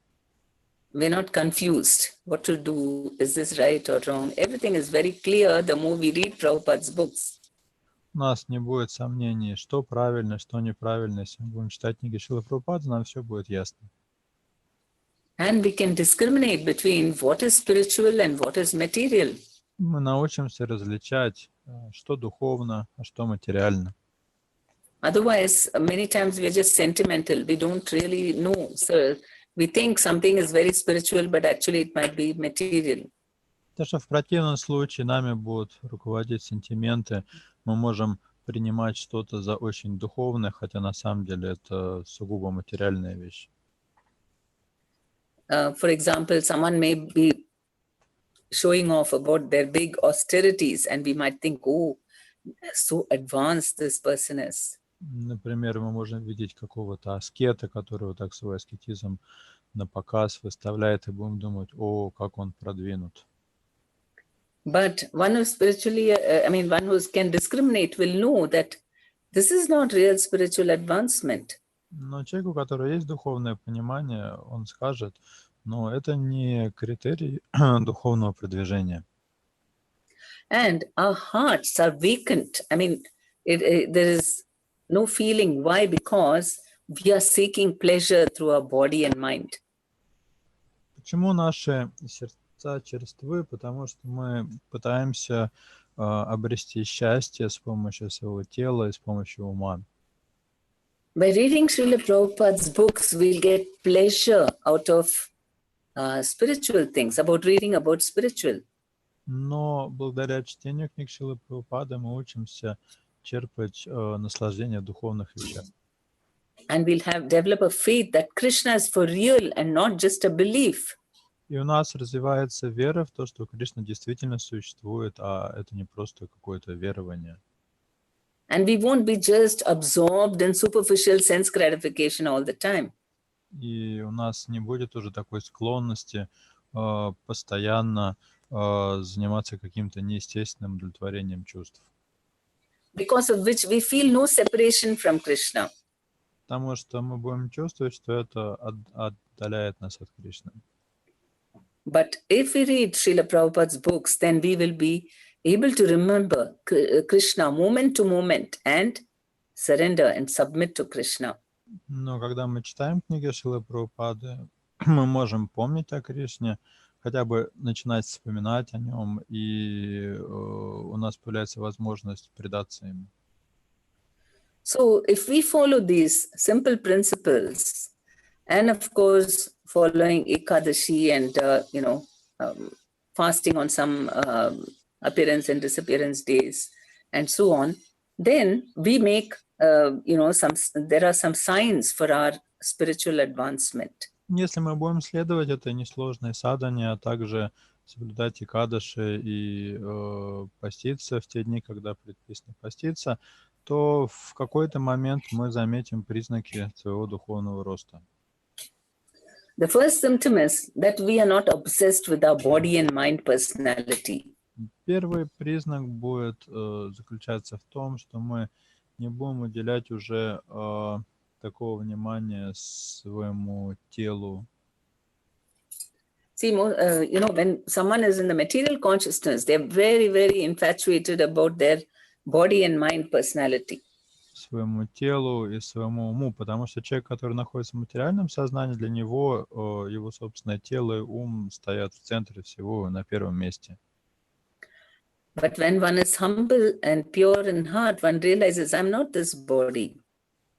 We're not confused what to do. Is this right or wrong? Everything is very clear the more we read Prabhupada's books. У нас не будет сомнений, что правильно, что неправильно. Если мы будем читать книги Шрилы Прабхупады, нам все будет ясно. And we can discriminate between what is spiritual and what is material. Мы научимся различать, что духовно, а что материально. Otherwise, many times we're just sentimental. We don't really know. So we think something is very spiritual, but actually it might be material. Потому что в противном случае нами будут руководить сентименты. Мы можем принимать что-то за очень духовное, хотя на самом деле это сугубо материальная вещь. For example, someone may be showing off about their big austerities, and we might think, oh, so advanced this person is. Например, мы можем видеть какого-то аскета, который вот так свой аскетизм на показ выставляет, и будем думать, о, как он продвинут. But one who spiritually, one who can discriminate will know that this is not real spiritual advancement. Но человеку, у которого есть духовное понимание, он скажет, но это не критерий духовного продвижения. And our hearts are vacant. There is no feeling. Why? Because we are seeking pleasure through our body and mind. Почему наши сердца черствы? Потому что мы пытаемся обрести счастье с помощью своего тела и с помощью ума. By reading Srila Prabhupada's books, we'll get pleasure out of spiritual things, reading about spiritual. Но благодаря чтению книг Шрилы Прабхупады мы учимся черпать наслаждение в духовных вещах. And we'll develop a faith that Krishna is for real and not just a belief. И у нас развивается вера в то, что Кришна действительно существует, а это не просто какое-то верование. And we won't be just absorbed in superficial sense gratification all the time. И у нас не будет уже такой склонности постоянно заниматься каким-то неестественным удовлетворением чувств. Because of which we feel no separation from Krishna. Потому что мы будем чувствовать, что это отдаляет нас от Кришны. But if we read Srila Prabhupada's books, then we will be able to remember Krishna moment to moment and surrender and submit to Krishna. Но когда мы читаем книги Шрилы Прабхупады, мы можем помнить о Кришне, хотя бы начинать вспоминать о нем, и у нас появляется возможность предаться ему. So if we follow these simple principles, and of course following Ekadashi and fasting on some appearance and disappearance days and so on, then we make there are some signs for our spiritual advancement. Если мы будем следовать этой несложной садхане, а также соблюдать Экадаши и поститься в те дни, когда предписано поститься, то в какой-то момент мы заметим признаки своего духовного роста. The first symptom is that we are not obsessed with our body and mind personality. Первый признак будет заключаться в том, что мы не будем уделять уже такого внимания своему телу. See, when someone is in the material consciousness, they're very, very infatuated about their body and mind personality. своему телу и своему уму, потому что человек, который находится в материальном сознании, для него его собственное тело и ум стоят в центре всего, на первом месте. But when one is humble and pure in heart, one realizes I'm not this body.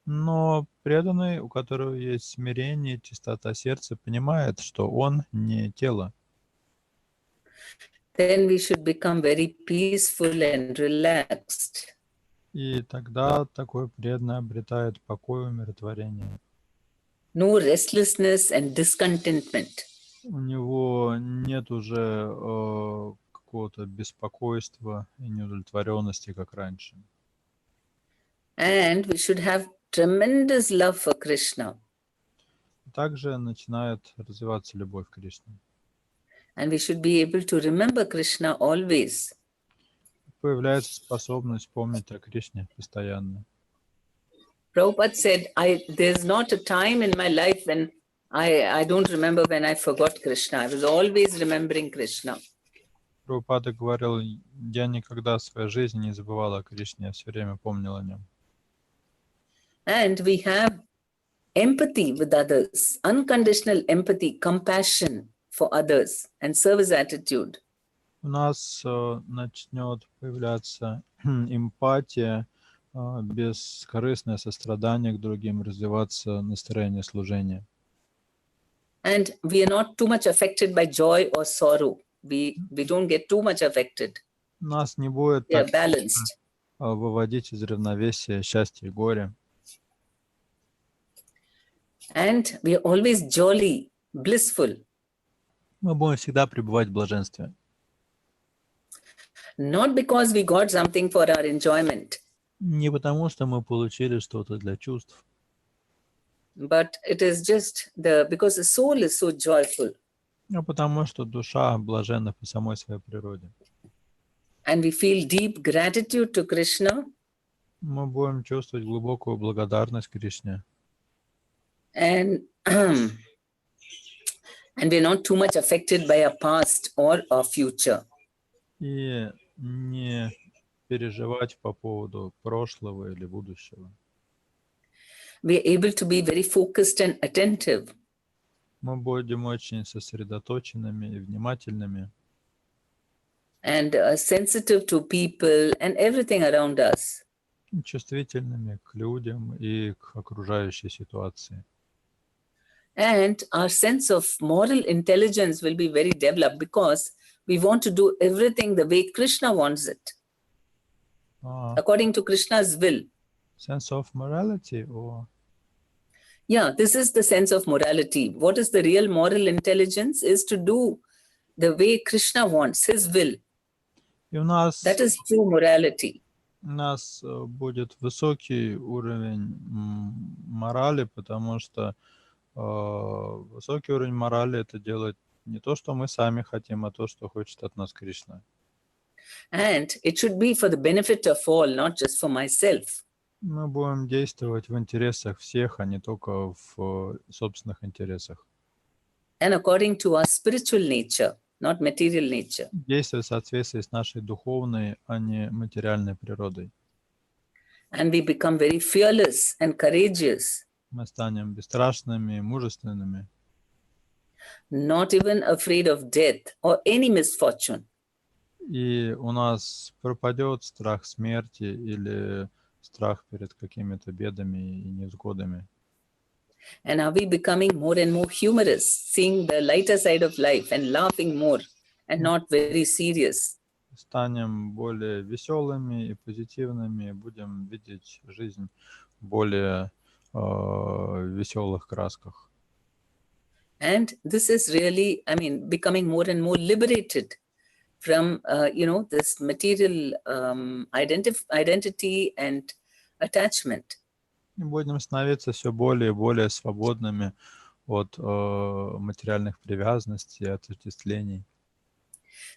Но преданный, у которого есть смирение, чистота сердца, понимает, что он не тело. Then we should become very peaceful and relaxed. И тогда такой преданный обретает покой и умиротворение. No restlessness and discontentment. У него нет уже какого-то беспокойства и неудовлетворенности, как раньше. And we should have tremendous love for Krishna. Также начинает развиваться любовь к Кришне. And we should be able to remember Krishna always. Появляется способность помнить о Кришне постоянно. Prabhupada said, there's not a time in my life when I don't remember when I forgot Krishna. I was always remembering Krishna. Прабхупада говорил, я никогда в своей жизни не забывал о Кришне, я все время помнил о нем. And we have empathy with others, unconditional empathy, compassion for others, and service attitude. У нас начнет появляться эмпатия, бескорыстное сострадание к другим, развиваться настроение служения. And we are not too much affected by joy or sorrow. We don't get too much affected. Нас не будет We are так balanced. выводить из равновесия счастье и горе. And we are always jolly, blissful. Мы будем всегда пребывать в блаженстве. Not because we got something for our enjoyment, Не потому, что мы получили что-то для чувств, but it is just because the soul is so joyful. а потому, что душа блаженна по самой своей природе. And we feel deep gratitude to Krishna. Мы будем чувствовать глубокую благодарность Кришне. And we're not too much affected by our past or our future. И не переживать по поводу прошлого или будущего. We are able to be very focused and attentive. Мы будем очень сосредоточенными и внимательными. And sensitive to people and everything around us. Чувствительными к людям и к окружающей ситуации. And our sense of moral intelligence will be very developed because we want to do everything the way Krishna wants it, according to Krishna's will. Sense of morality or... Yeah, this is the sense of morality. What is the real moral intelligence is to do the way Krishna wants, his will. И у нас, that is true morality. У нас будет высокий уровень морали, потому что высокий уровень морали — это делать не то, что мы сами хотим, а то, что хочет от нас Кришна. And it should be for the benefit of all, not just for myself. Мы будем действовать в интересах всех, а не только в собственных интересах. And according to our spiritual nature, not material nature. Действовать в соответствии с нашей духовной, а не материальной природой. And we become very fearless and courageous. Мы станем бесстрашными, мужественными. Not even afraid of death or any misfortune. И у нас пропадет страх смерти или страх перед какими-то бедами и невзгодами. And are we becoming more and more humorous, seeing the lighter side of life and laughing more and not very serious? Станем более веселыми и позитивными, будем видеть жизнь в более веселых красках. And this is really, becoming more and more liberated from, this material identity and attachment. Будем становиться все более и более свободными от материальных привязанностей и отождествлений.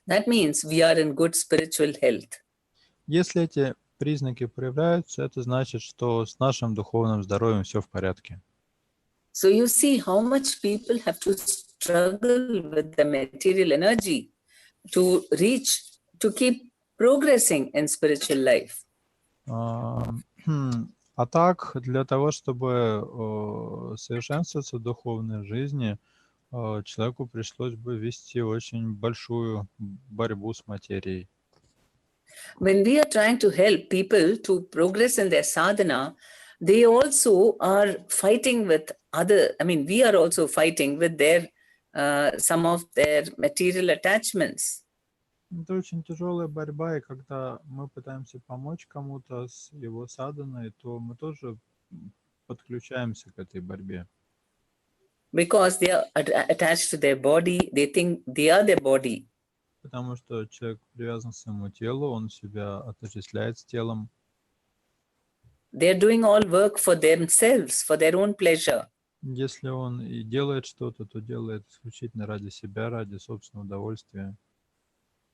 That means we are in good spiritual health. Если эти признаки проявляются, это значит, что с нашим духовным здоровьем все в порядке. So you see how much people have to struggle with the material energy to keep progressing in spiritual life. А так, для того, чтобы совершенствоваться в духовной жизни, человеку пришлось бы вести очень большую борьбу с материей. When we are trying to help people to progress in their sadhana, they also are fighting with we are also fighting with their some of their material attachments. Это очень тяжелая борьба, и когда мы пытаемся помочь кому-то с его садханой, то мы тоже подключаемся к этой борьбе. Because they are attached to their body, they think they are their body. Потому что человек привязан к своему телу, он себя отождествляет с телом. They are doing all work for themselves, for their own pleasure. Если он и делает что-то, то делает исключительно ради себя, ради собственного удовольствия.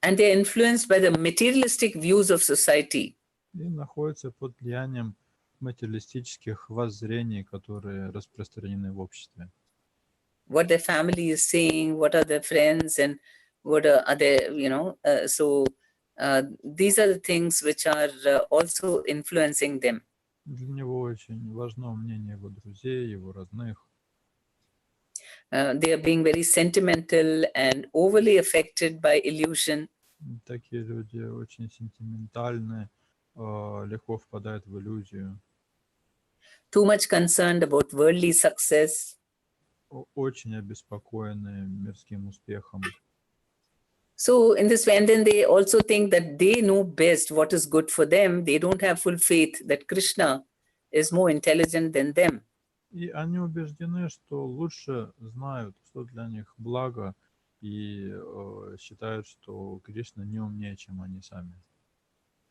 And they are influenced by the materialistic views of society. И находится под влиянием материалистических воззрений, которые распространены в обществе. What their family is saying, what are their friends, and what are their, these are the things which are also influencing them. Для него очень важно мнение его друзей, его родных. They are being very sentimental and overly affected by illusion. Такие люди очень сентиментальны, легко впадают в иллюзию. Too much concerned about worldly success. Очень обеспокоены мирским успехом. So in this way, and then they also think that they know best what is good for them. They don't have full faith that Krishna is more intelligent than them. И они убеждены, что лучше знают, что для них благо, и считают, что Кришна не умнее, чем они сами.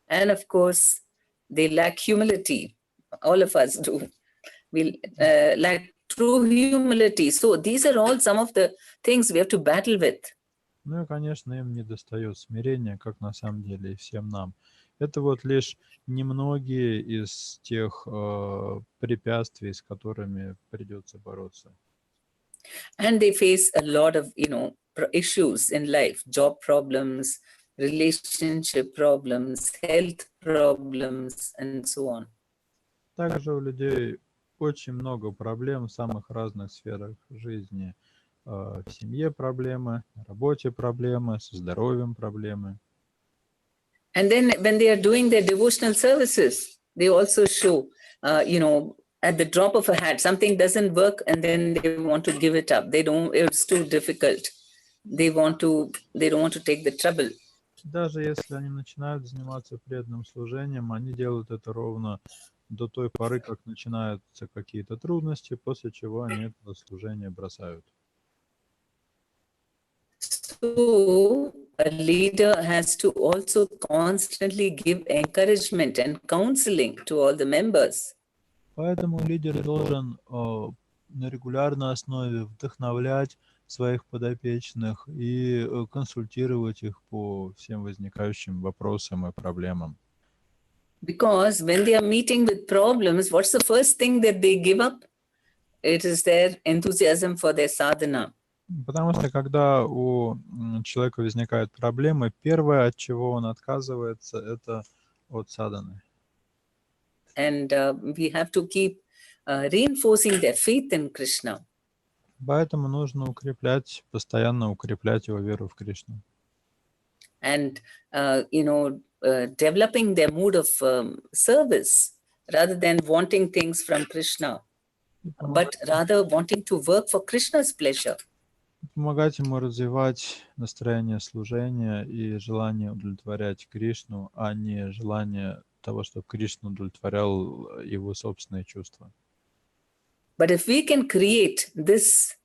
And of course, they lack humility. All of us do. We lack true humility. So these are all some of the things we have to battle with. Ну и, конечно, им не достает смирения, как на самом деле и всем нам. Это вот лишь немногие из тех препятствий, с которыми придется бороться. And they face a lot of, issues in life, job problems, relationship problems, health problems, and so on. Также у людей очень много проблем в самых разных сферах жизни. В семье проблемы, на работе проблемы, со здоровьем проблемы. And then when they are doing their devotional services, they also show, at the drop of a hat, something doesn't work and then they want to give it up. It's too difficult. They don't want to take the trouble. Даже если они начинают заниматься преданным служением, они делают это ровно до той поры, как начинаются какие-то трудности, после чего они это служение бросают. So a leader has to also constantly give encouragement and counseling to all the members. Поэтому лидер должен на регулярной основе вдохновлять своих подопечных и консультировать их по всем возникающим вопросам и проблемам. Because when they are meeting with problems, what's the first thing that they give up? It is their enthusiasm for their sadhana. Потому что когда у человека возникают проблемы, первое, от чего он отказывается, это от садханы. And we have to keep reinforcing their faith in Krishna. Поэтому нужно постоянно укреплять его веру в Кришну. And, developing their mood of service rather than wanting things from Krishna, but rather wanting to work for Krishna's pleasure. Помогать ему развивать настроение служения и желание удовлетворять Кришну, а не желание того, чтобы Кришна удовлетворял его собственные чувства. But if we can create this,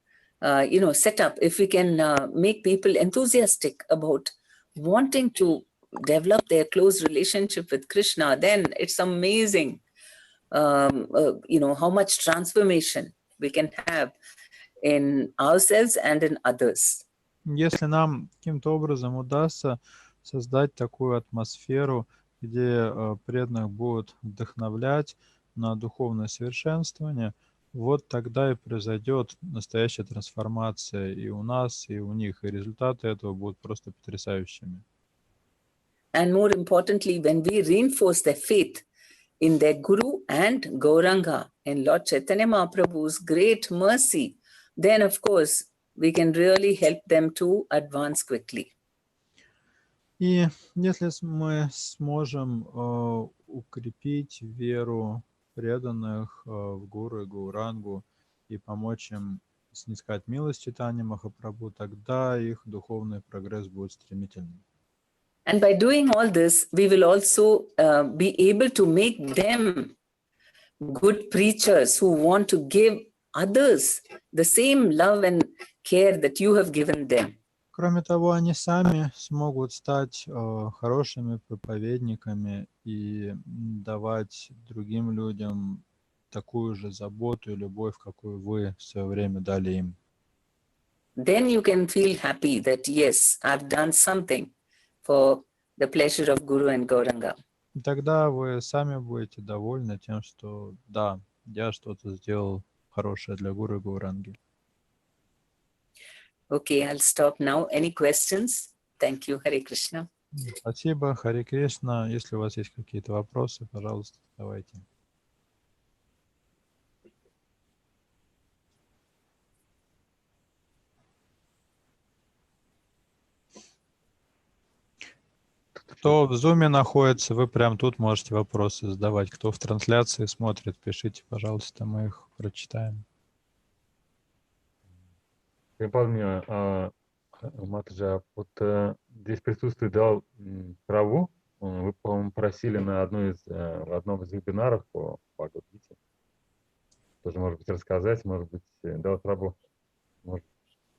setup, if we can make people enthusiastic about wanting to develop their close relationship with Krishna, then it's amazing, how much transformation we can have in ourselves and in others. Если нам каким-то образом удастся создать такую атмосферу, где преданных будут вдохновлять на духовное совершенствование, вот тогда и произойдет настоящая трансформация и у нас, и у них, и результаты этого будут просто потрясающими. And more importantly, when we reinforce their faith in their Guru and Gauranga and Lord Chaitanya Mahaprabhu's great mercy, then of course we can really help them to advance quickly. И если мы сможем укрепить веру преданных в Гуру и Гаурангу и помочь им снискать милость Чайтаньи Махапрабху, тогда их духовный прогресс будет стремительным. And by doing all this, we will also be able to make them good preachers who want to give others the same love and care that you have given them. Кроме того, они сами смогут стать хорошими проповедниками и давать другим людям такую же заботу и любовь, какую вы в свое время дали им. Then you can feel happy that yes, I've done something for the pleasure of Guru and Gauranga. И тогда вы сами будете довольны тем, что да, я что-то сделал хорошее для Гуру и Гауранги. Okay, I'll stop now. Any questions? Thank you, Hare Krishna. Спасибо, Харе Кришна. Если у вас есть какие-то вопросы, пожалуйста, давайте. Кто в Zoom находится, вы прям тут можете вопросы задавать. Кто в трансляции смотрит, пишите, пожалуйста, мы их прочитаем. Према Падмини, Матаджа, вот здесь присутствует дал траву. Вы, по-моему, просили на в одном из вебинаров по Бхагавад-гите. Тоже, может быть, рассказать, может быть, дал траву. Может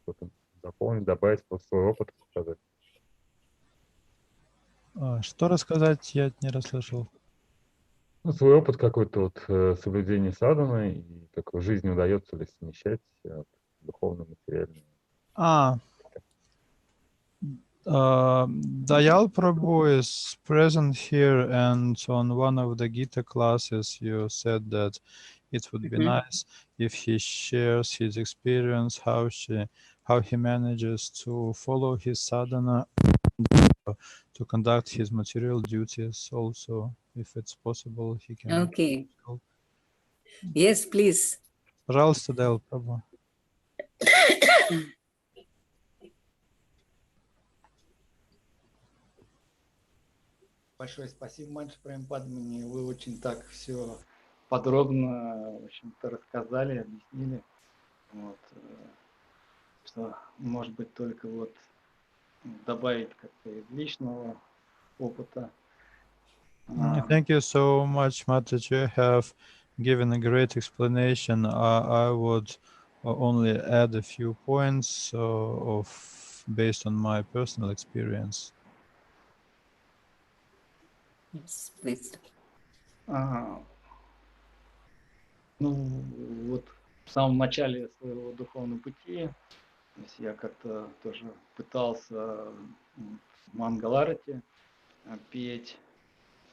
что-то дополнить, добавить, просто свой опыт рассказать. Что рассказать, я не расслышал. Ну, свой опыт какой-то вот соблюдения садханы и как в жизни удается ли совмещать духовное, материальное. Dayal Prabhu is present here, and on one of the Gita classes you said that it would be nice if he shares his experience, how he manages to follow his sadhana, to conduct his material duties also, if it's possible, he can. Okay. Yes, please. Пожалуйста, Даял Прабhu. Большое спасибо, Матаджа Према Падмини. Вы очень так все подробно, в общем-то, рассказали, объяснили. Вот, что, может быть, только вот добавить как-то из личного опыта. Thank you so much, Mataji. You have given a great explanation. I would only add a few points based on my personal experience. Yes, please. Ну, вот в самом начале своего духовного пути, то есть я как-то тоже пытался в Мангаларате петь.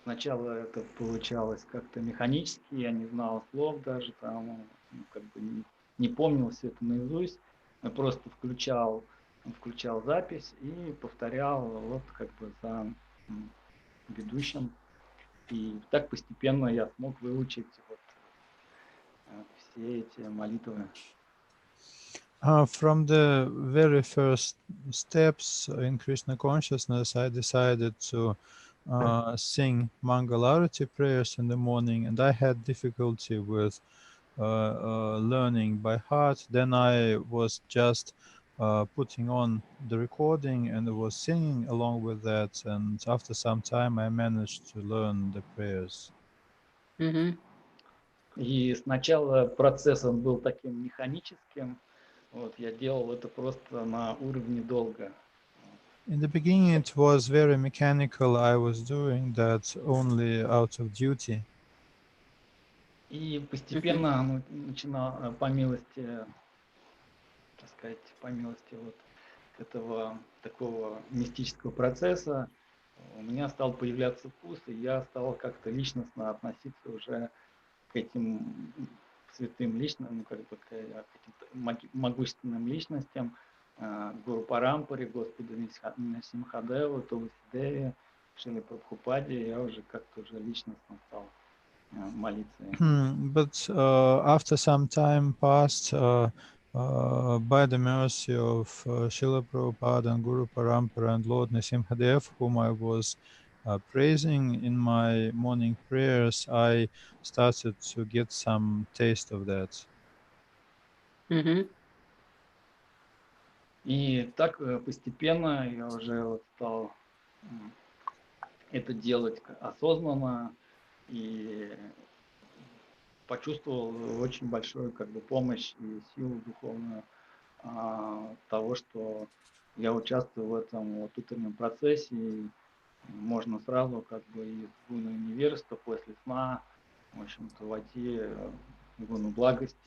Сначала это получалось как-то механически, я не знал слов даже, там, как бы не помнил все это наизусть. Я просто включал запись и повторял вот как бы за ведущим. И так постепенно я смог выучить вот все эти молитвы. From the very first steps in Krishna consciousness, I decided to sing Mangalarati prayers in the morning, and I had difficulty with learning by heart. Then I was just putting on the recording and was singing along with that, and after some time I managed to learn the prayers. И сначала процесс он был таким механическим, вот, я делал это просто на уровне долга. In the beginning it was very mechanical. I was doing that only out of duty. И постепенно начинал по милости, так сказать, по милости вот этого такого мистического процесса у меня стал появляться вкус, и я стал как-то личностно относиться уже к этим святым личностям, ну, как бы к каким-то могущественным личностям, Гуру Парампаре, Господу Насимхадеву, Туласи Деве, Шриле Прабхупаде, я уже как-то уже личностно стал молиться. But after some time passed, by the mercy of Srila Prabhupada and Guru Parampara and Lord Nrsimhadev, whom I was praising in my morning prayers, I started to get some taste of that. И так постепенно я уже вот стал это делать осознанно и почувствовал очень большую как бы помощь и силу духовную того, что я участвую в этом вот утреннем процессе, и можно сразу как бы из гуны невежества после сна, в общем-то, войти в гуну благости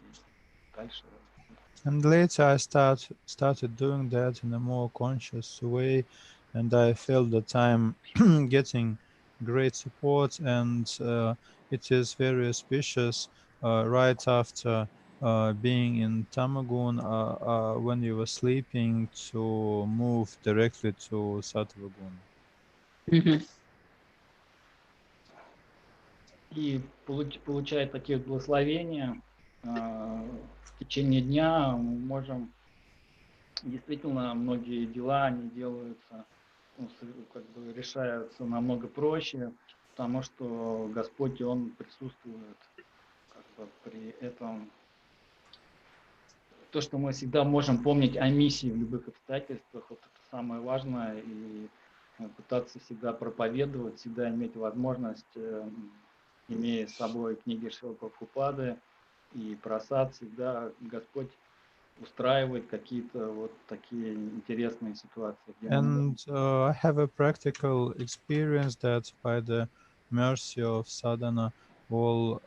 дальше. And later I started doing that in a more conscious way, and I felt that I'm getting great support, and it is very auspicious right after being in Tamagun when you were sleeping to move directly to Sattvagun. И получая такие благословения, в течение дня мы можем действительно многие дела они делаются, ну, как бы решаются намного проще, потому что Господь Он присутствует как бы при этом. То, что мы всегда можем помнить о миссии в любых обстоятельствах, вот это самое важное, и пытаться всегда проповедовать, всегда иметь возможность, имея с собой книги Шрилы Прабхупады и просад, всегда Господь устраивает какие-то вот такие интересные ситуации. And I have a practical experience that by the mercy of sadhana, all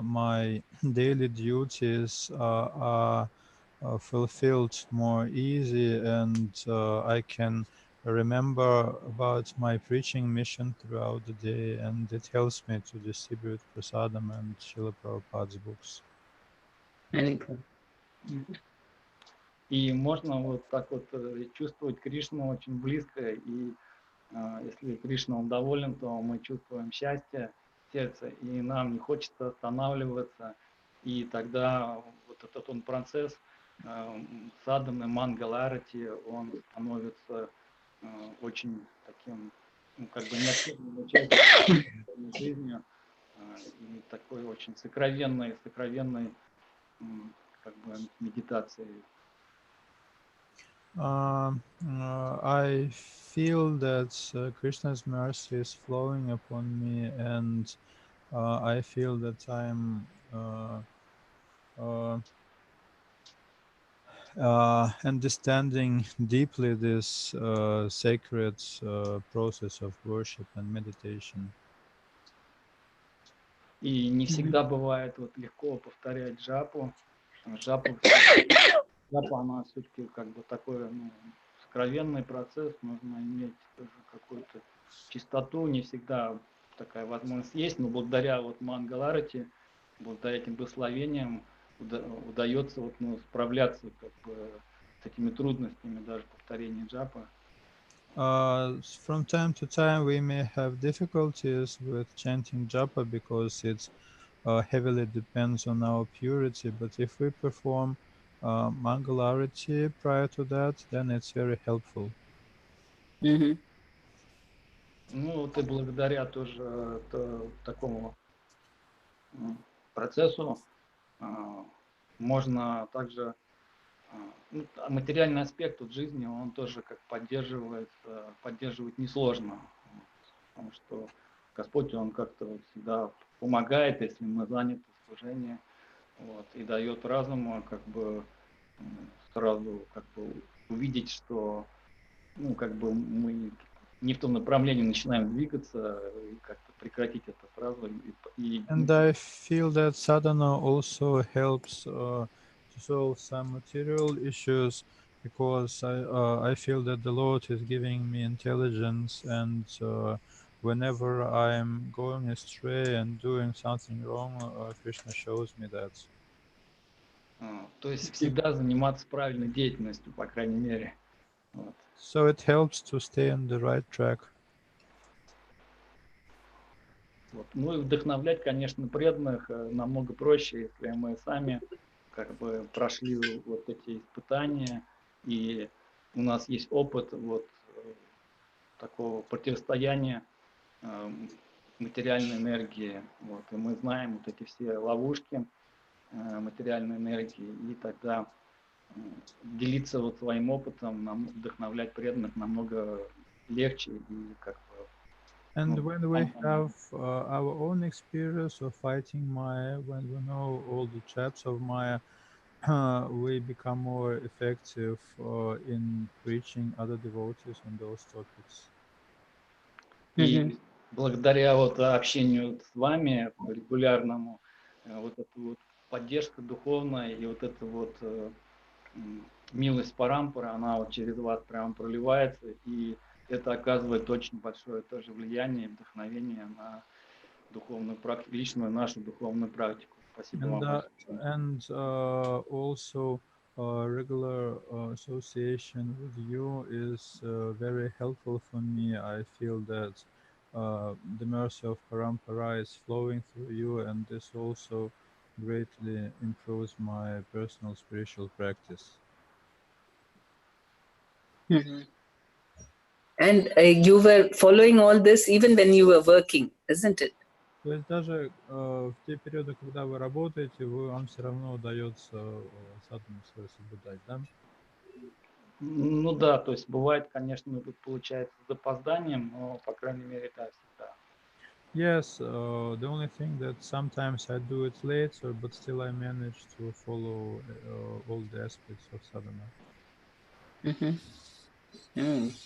my daily duties are fulfilled more easy, and I can remember about my preaching mission throughout the day, and it helps me to distribute prasadam and Srila Prabhupada's books. И можно вот так вот чувствовать Кришну очень близко, и если Кришна он доволен, то мы чувствуем счастье в сердце, и нам не хочется останавливаться, и тогда вот этот он процесс садханы, мангаларати, он становится очень таким, ну, как бы неотъемлемой частью жизни, и такой очень сокровенной как бы медитацией. I feel that Krishna's mercy is flowing upon me, and I feel that I'm understanding deeply this sacred process of worship and meditation. И не всегда бывает вот легко повторять джапу. Джапа, она все-таки как бы такой сокровенный процесс, нужно иметь тоже какую-то чистоту, не всегда такая возможность есть, но благодаря вот мангаларати, благодаря этим благословениям удается вот, справляться как бы с этими трудностями даже повторения джапа. From time to time we may have difficulties with chanting japa because it heavily depends on our purity, but if we perform mangalarati prior to that, then it's very helpful. Ну вот и благодаря тоже такому процессу можно также материальный аспект вот жизни, он тоже как поддерживать несложно, потому что Господь, Он как-то вот всегда помогает, если мы заняты в служении, вот, и дает разуму как бы сразу как бы увидеть, что ну как бы мы не в том направлении начинаем двигаться, и как-то прекратить это сразу. And I feel that sadhana also helps to solve some material issues, because I feel that the Lord is giving me intelligence, and whenever I'm going astray and doing something wrong, Krishna shows me that. То есть всегда заниматься правильной деятельностью, по крайней мере. Вот. So it helps to stay on the right track. Вот. Ну и вдохновлять, конечно, преданных намного проще, если мы сами как бы прошли вот эти испытания, и у нас есть опыт вот такого противостояния материальной энергии. Вот. И мы знаем вот эти все ловушки материальной энергии, и тогда делиться вот своим опытом, вдохновлять преданных намного легче и как бы. And when we have our own experience of fighting Maya, when we know all the traps of Maya, we become more effective in preaching other devotees on those topics. И благодаря вот общению с вами регулярному, вот эта вот поддержка духовная и вот эта вот милость Парампара, она вот через вас прямо проливается, и это оказывает очень большое тоже влияние и вдохновение на духовную практику, личную нашу духовную практику. Спасибо вам. And also regular association with you is very helpful for me. I feel that the mercy of Parampara is flowing through you, and this also greatly improves my personal spiritual practice. And you were following all this even when you were working, isn't it? То есть даже в те периоды, когда вы работаете, вам все равно удается садхану свою соблюдать, да? Ну да, то есть бывает, конечно, тут получается с запозданием, но, по крайней мере, да, всегда. Yes, the only thing that sometimes I do it later, but still I manage to follow all the aspects of sadhana.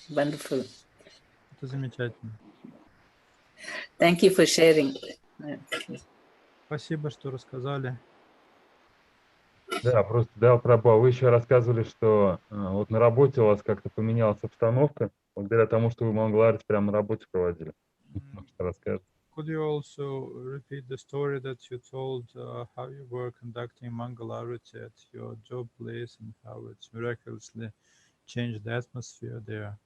Wonderful. Это замечательно. Thank you for sharing. Спасибо, что рассказали. Да, просто, да, Прабhu, вы еще рассказывали, что вот на работе у вас как-то поменялась обстановка, благодаря тому, что вы Мангаларти прямо на работе проводили. Может, расскажете? Could you also repeat the story that you told how you were conducting Mangalarati at your job place and how it's miraculously changed the atmosphere there?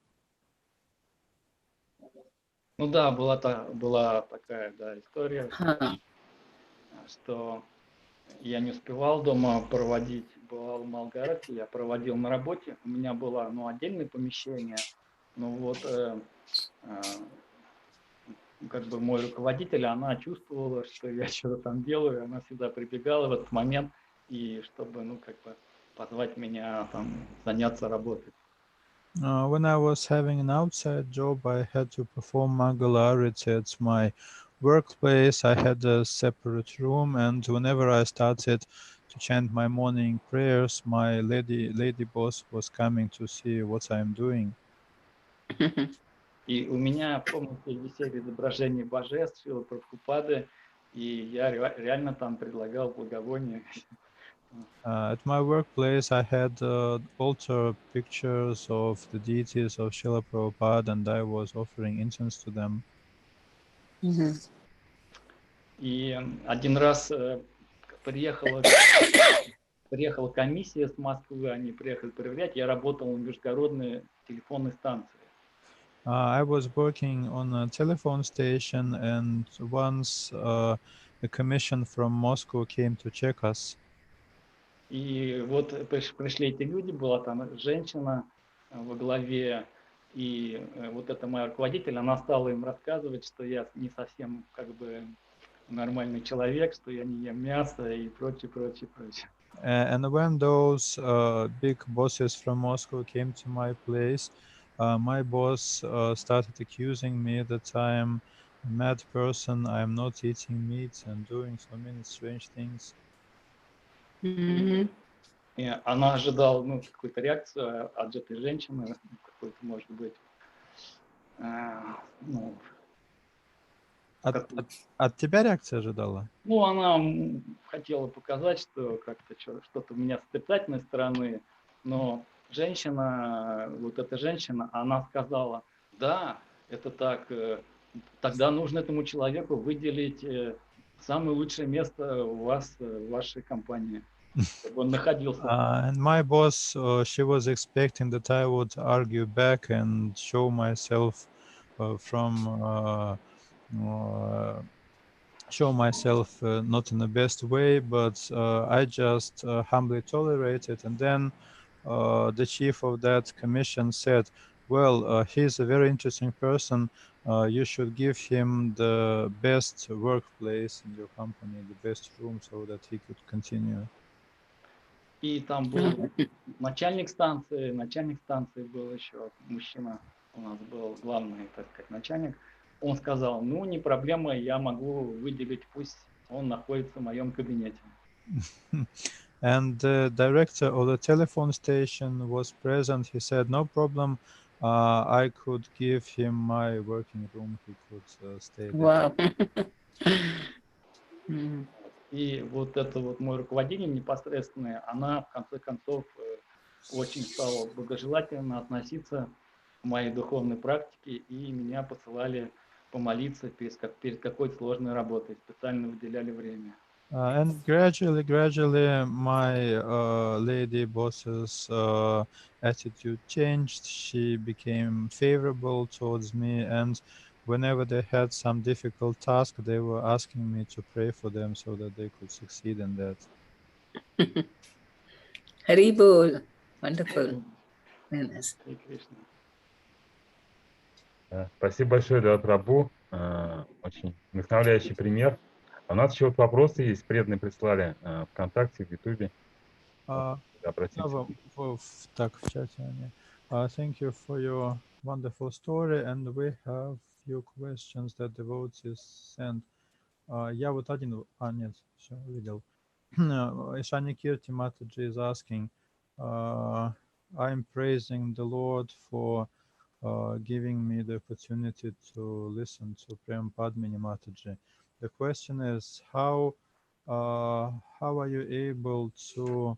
Ну да, была такая, да, история, что я не успевал дома проводить, бывал в Малгарате, я проводил на работе, у меня было, отдельное помещение, как бы мой руководитель, она чувствовала, что я что-то там делаю, она всегда прибегала в этот момент, и чтобы, позвать меня там заняться работой. When I was having an outside job, I had to perform Mangalarati at my workplace. I had a separate room, and whenever I started to chant my morning prayers, my lady boss was coming to see what I'm doing. И у меня в комнате висели изображения божеств, Шрилы Прабхупады, и я реально там предлагал благовония. At my workplace, I had altar pictures of the deities of Srila Prabhupada, and I was offering incense to them. И один раз приехала комиссия с Москвы, они приехали проверять, я работал на международной телефонной станции. I was working on a telephone station, and once a commission from Moscow came to check us. И вот пришли эти люди, была там женщина во главе, и вот эта моя руководитель, она стала им рассказывать, что я не совсем как бы нормальный человек, что я не ем мясо и прочее. And when those big bosses from Moscow came to my place, my boss started accusing me that I am a mad person, I am not eating meat and doing so many strange things. И она ожидала какую-то реакцию от этой женщины, какой-то, может быть, От тебя реакция ожидала? Она хотела показать, что как-то что-то у меня с отрицательной стороны, но эта женщина, она сказала, да, это так, тогда нужно этому человеку выделить самое лучшее место у вас, в вашей компании, чтобы он находился. And my boss, she was expecting that I would argue back and show myself from show myself not in the best way, but I just humbly tolerate it. And then the chief of that commission said, well, he's a very interesting person. You should give him the best workplace in your company, the best room, so that he could continue. И там был начальник станции был еще мужчина, у нас был главный, так сказать, начальник. Он сказал, ну, не проблема, я могу выделить, пусть он находится в моем кабинете. And the director of the telephone station was present. He said, no problem, I could give him my working room. He could stay there. Wow. И вот это вот мой руководитель непосредственный, она в конце концов очень стала благожелательно относиться к моей духовной практике, и меня посылали помолиться перед какой-то сложной работой, специально выделяли время. And gradually, my lady boss's attitude changed. She became favorable towards me, and whenever they had some difficult task, they were asking me to pray for them so that they could succeed in that. Hari Bol. Wonderful. Very nice. Hare Krishna. Спасибо большое, Дат Прабху. Очень вдохновляющий пример. У нас еще вот вопросы есть, преданные прислали ВКонтакте, в Ютубе. Обратитесь. Так, в чате они. Thank you for your wonderful story, and we have few questions that devotees sent. Я вот один, нет, все, увидел. Ishani Kirti Mataji is asking, I'm praising the Lord for giving me the opportunity to listen to Prema Padmini Mataji. The question is, how are you able to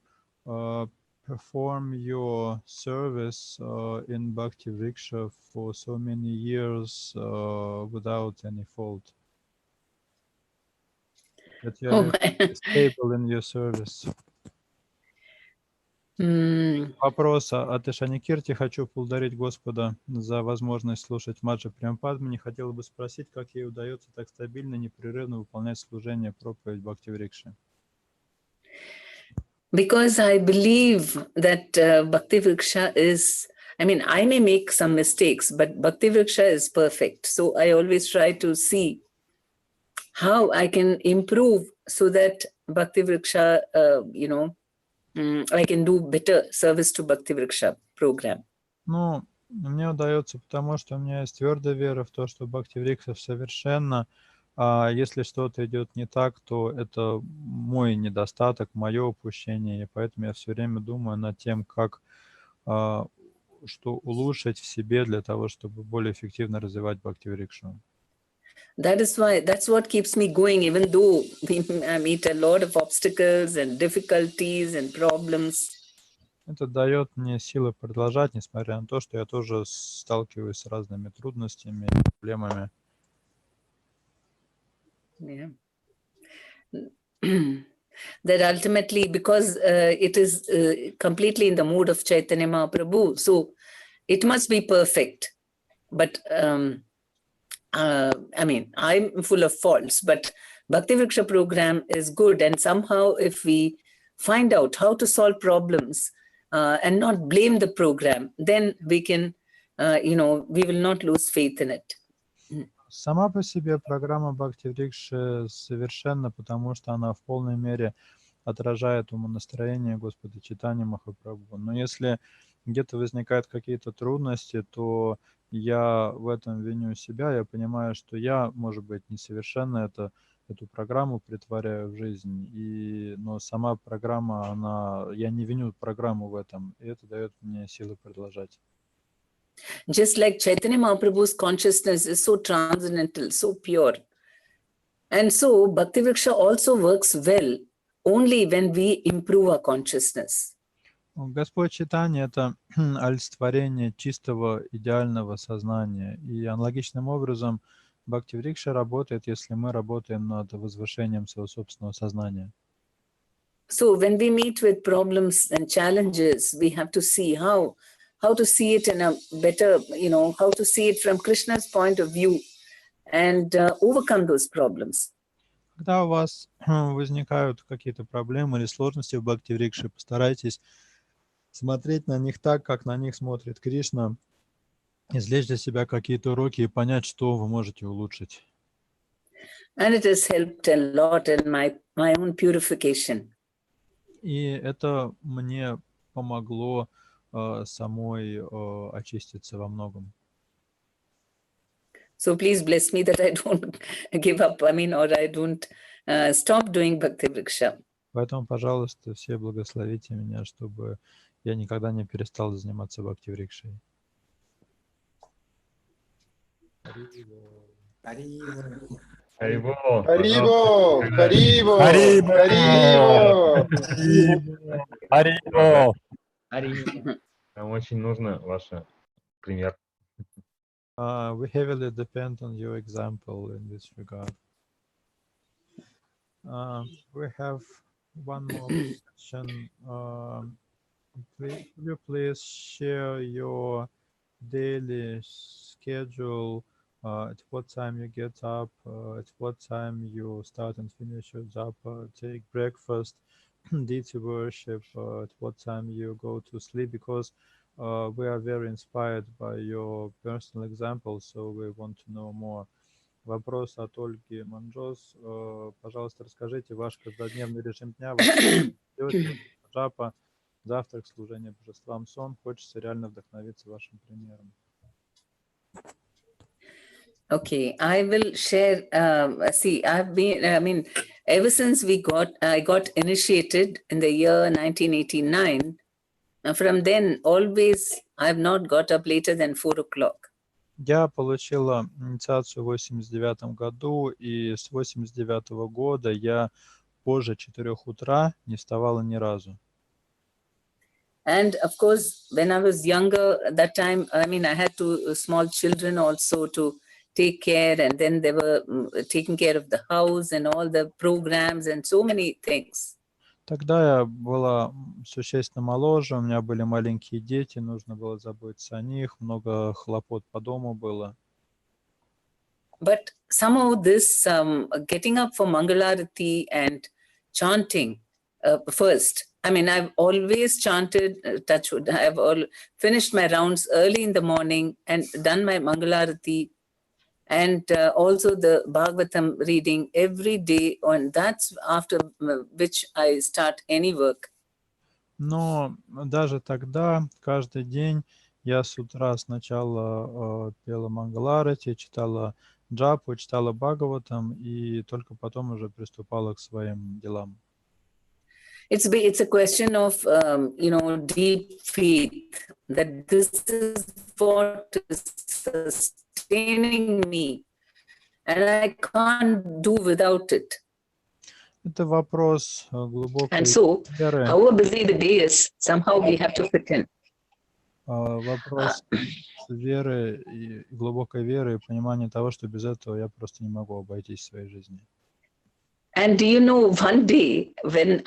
perform your service in Bhakti Vriksha for so many years without any fault? That you are stable in your service. Вопрос от Ишани Кирти. Хочу поблагодарить Господа за возможность слушать Маджа Према Падмини. Хотел бы спросить, как ей удается так стабильно, непрерывно выполнять служение, проповедь Бхакти Врикши? Because I believe that Bhakti Vriksha is, I mean, I may make some mistakes, but Bhakti Vriksha is perfect. So I always try to see how I can improve so that Bhakti Vriksha, I can do better service to Bhakti Vriksha program. Ну, мне удается, потому что у меня есть твердая вера в то, что Бхакти Врикша совершенно. А если что-то идет не так, то это мой недостаток, мое упущение, и поэтому я все время думаю над тем, как что улучшить в себе для того, чтобы более эффективно развивать Бхакти Врикшу. That's what keeps me going, even though we meet a lot of obstacles and difficulties and problems. Это дает мне силы продолжать, несмотря на то, что я тоже сталкиваюсь с разными трудностями и проблемами. Yeah. That ultimately, because it is completely in the mood of Chaitanya Mahaprabhu, so it must be perfect. But I mean, I'm full of faults, but Bhakti Vriksha program is good. And somehow if we find out how to solve problems and not blame the program, then we can, we will not lose faith in it. Сама по себе программа Бхакти Врикши совершенна, потому что она в полной мере отражает умонастроение Господа Чайтаньи Махапрабху. Но если где-то возникают какие-то трудности, то я в этом виню себя. Я понимаю, что я, может быть, несовершенно эту программу претворяю в жизнь. Но сама программа, я не виню программу в этом, и это дает мне силы продолжать. Just like Chaitanya Mahaprabhu's consciousness is so transcendental, so pure. And so Bhakti Vriksha also works well only when we improve our consciousness. Господь Чайтанья — это олицетворение чистого, идеального сознания. И аналогичным образом Бхакти Врикша работает, если мы работаем над возвышением своего собственного сознания. So when we meet with problems and challenges, we have to see how to see it in a better, how to see it from Krishna's point of view and overcome those problems. Когда у вас возникают какие-то проблемы или сложности в бхакти-врикше, постарайтесь смотреть на них так, как на них смотрит Кришна, извлечь для себя какие-то уроки и понять, что вы можете улучшить. And it has helped a lot in my own purification. И это мне помогло самой очиститься во многом. So please bless me that I don't give up, or I don't stop doing Bhakti Vriksha. Поэтому, пожалуйста, все благословите меня, чтобы я никогда не перестал заниматься бхакти-врикшей. Харибол. Харибол! Харибол! Харибол! Харибол. Нам очень нужно ваш пример. We heavily depend on your example in this regard. We have one more question. Could you please share your daily schedule? At what time you get up? At what time you start and finish your japa? Take breakfast, deity worship? At what time you go to sleep? Because we are very inspired by your personal example, so we want to know more. Вопрос от Ольги Манджос. Пожалуйста, расскажите ваш каждодневный режим дня, джапа, завтрак, служение божествам, сон. Хочется реально вдохновиться вашим примером. Okay, I will share. See, I've been. Ever since I got initiated in the year 1989. From then, always, I have not got up later than 4 o'clock. Я получила инициацию в 89 году, и с 89 года я позже 4 утра не вставала ни разу. And of course, when I was younger, at that time, I had 2 small children also to take care, and then they were taking care of the house and all the programs and so many things. Тогда я была существенно моложе, у меня были маленькие дети, нужно было заботиться о них, много хлопот по дому было. But somehow this getting up for Mangalarati and chanting first, I've always chanted Touchwood. I've finished my rounds early in the morning and done my Mangalarati and also the Bhagavatam reading every day, and that's after which I start any work. Но даже тогда, каждый день, я с утра сначала пела Мангаларати, читала джапу, читала Бхагаватам, и только потом уже приступала к своим делам. It's a question of, deep faith, that this is what is sustaining me, and I can't do without it. Это вопрос глубокой And so, веры. however busy the day is, somehow we have to fit in. Вопрос веры, и глубокой веры и понимания того, что без этого я просто не могу обойтись в своей жизни. And do you know, one day when,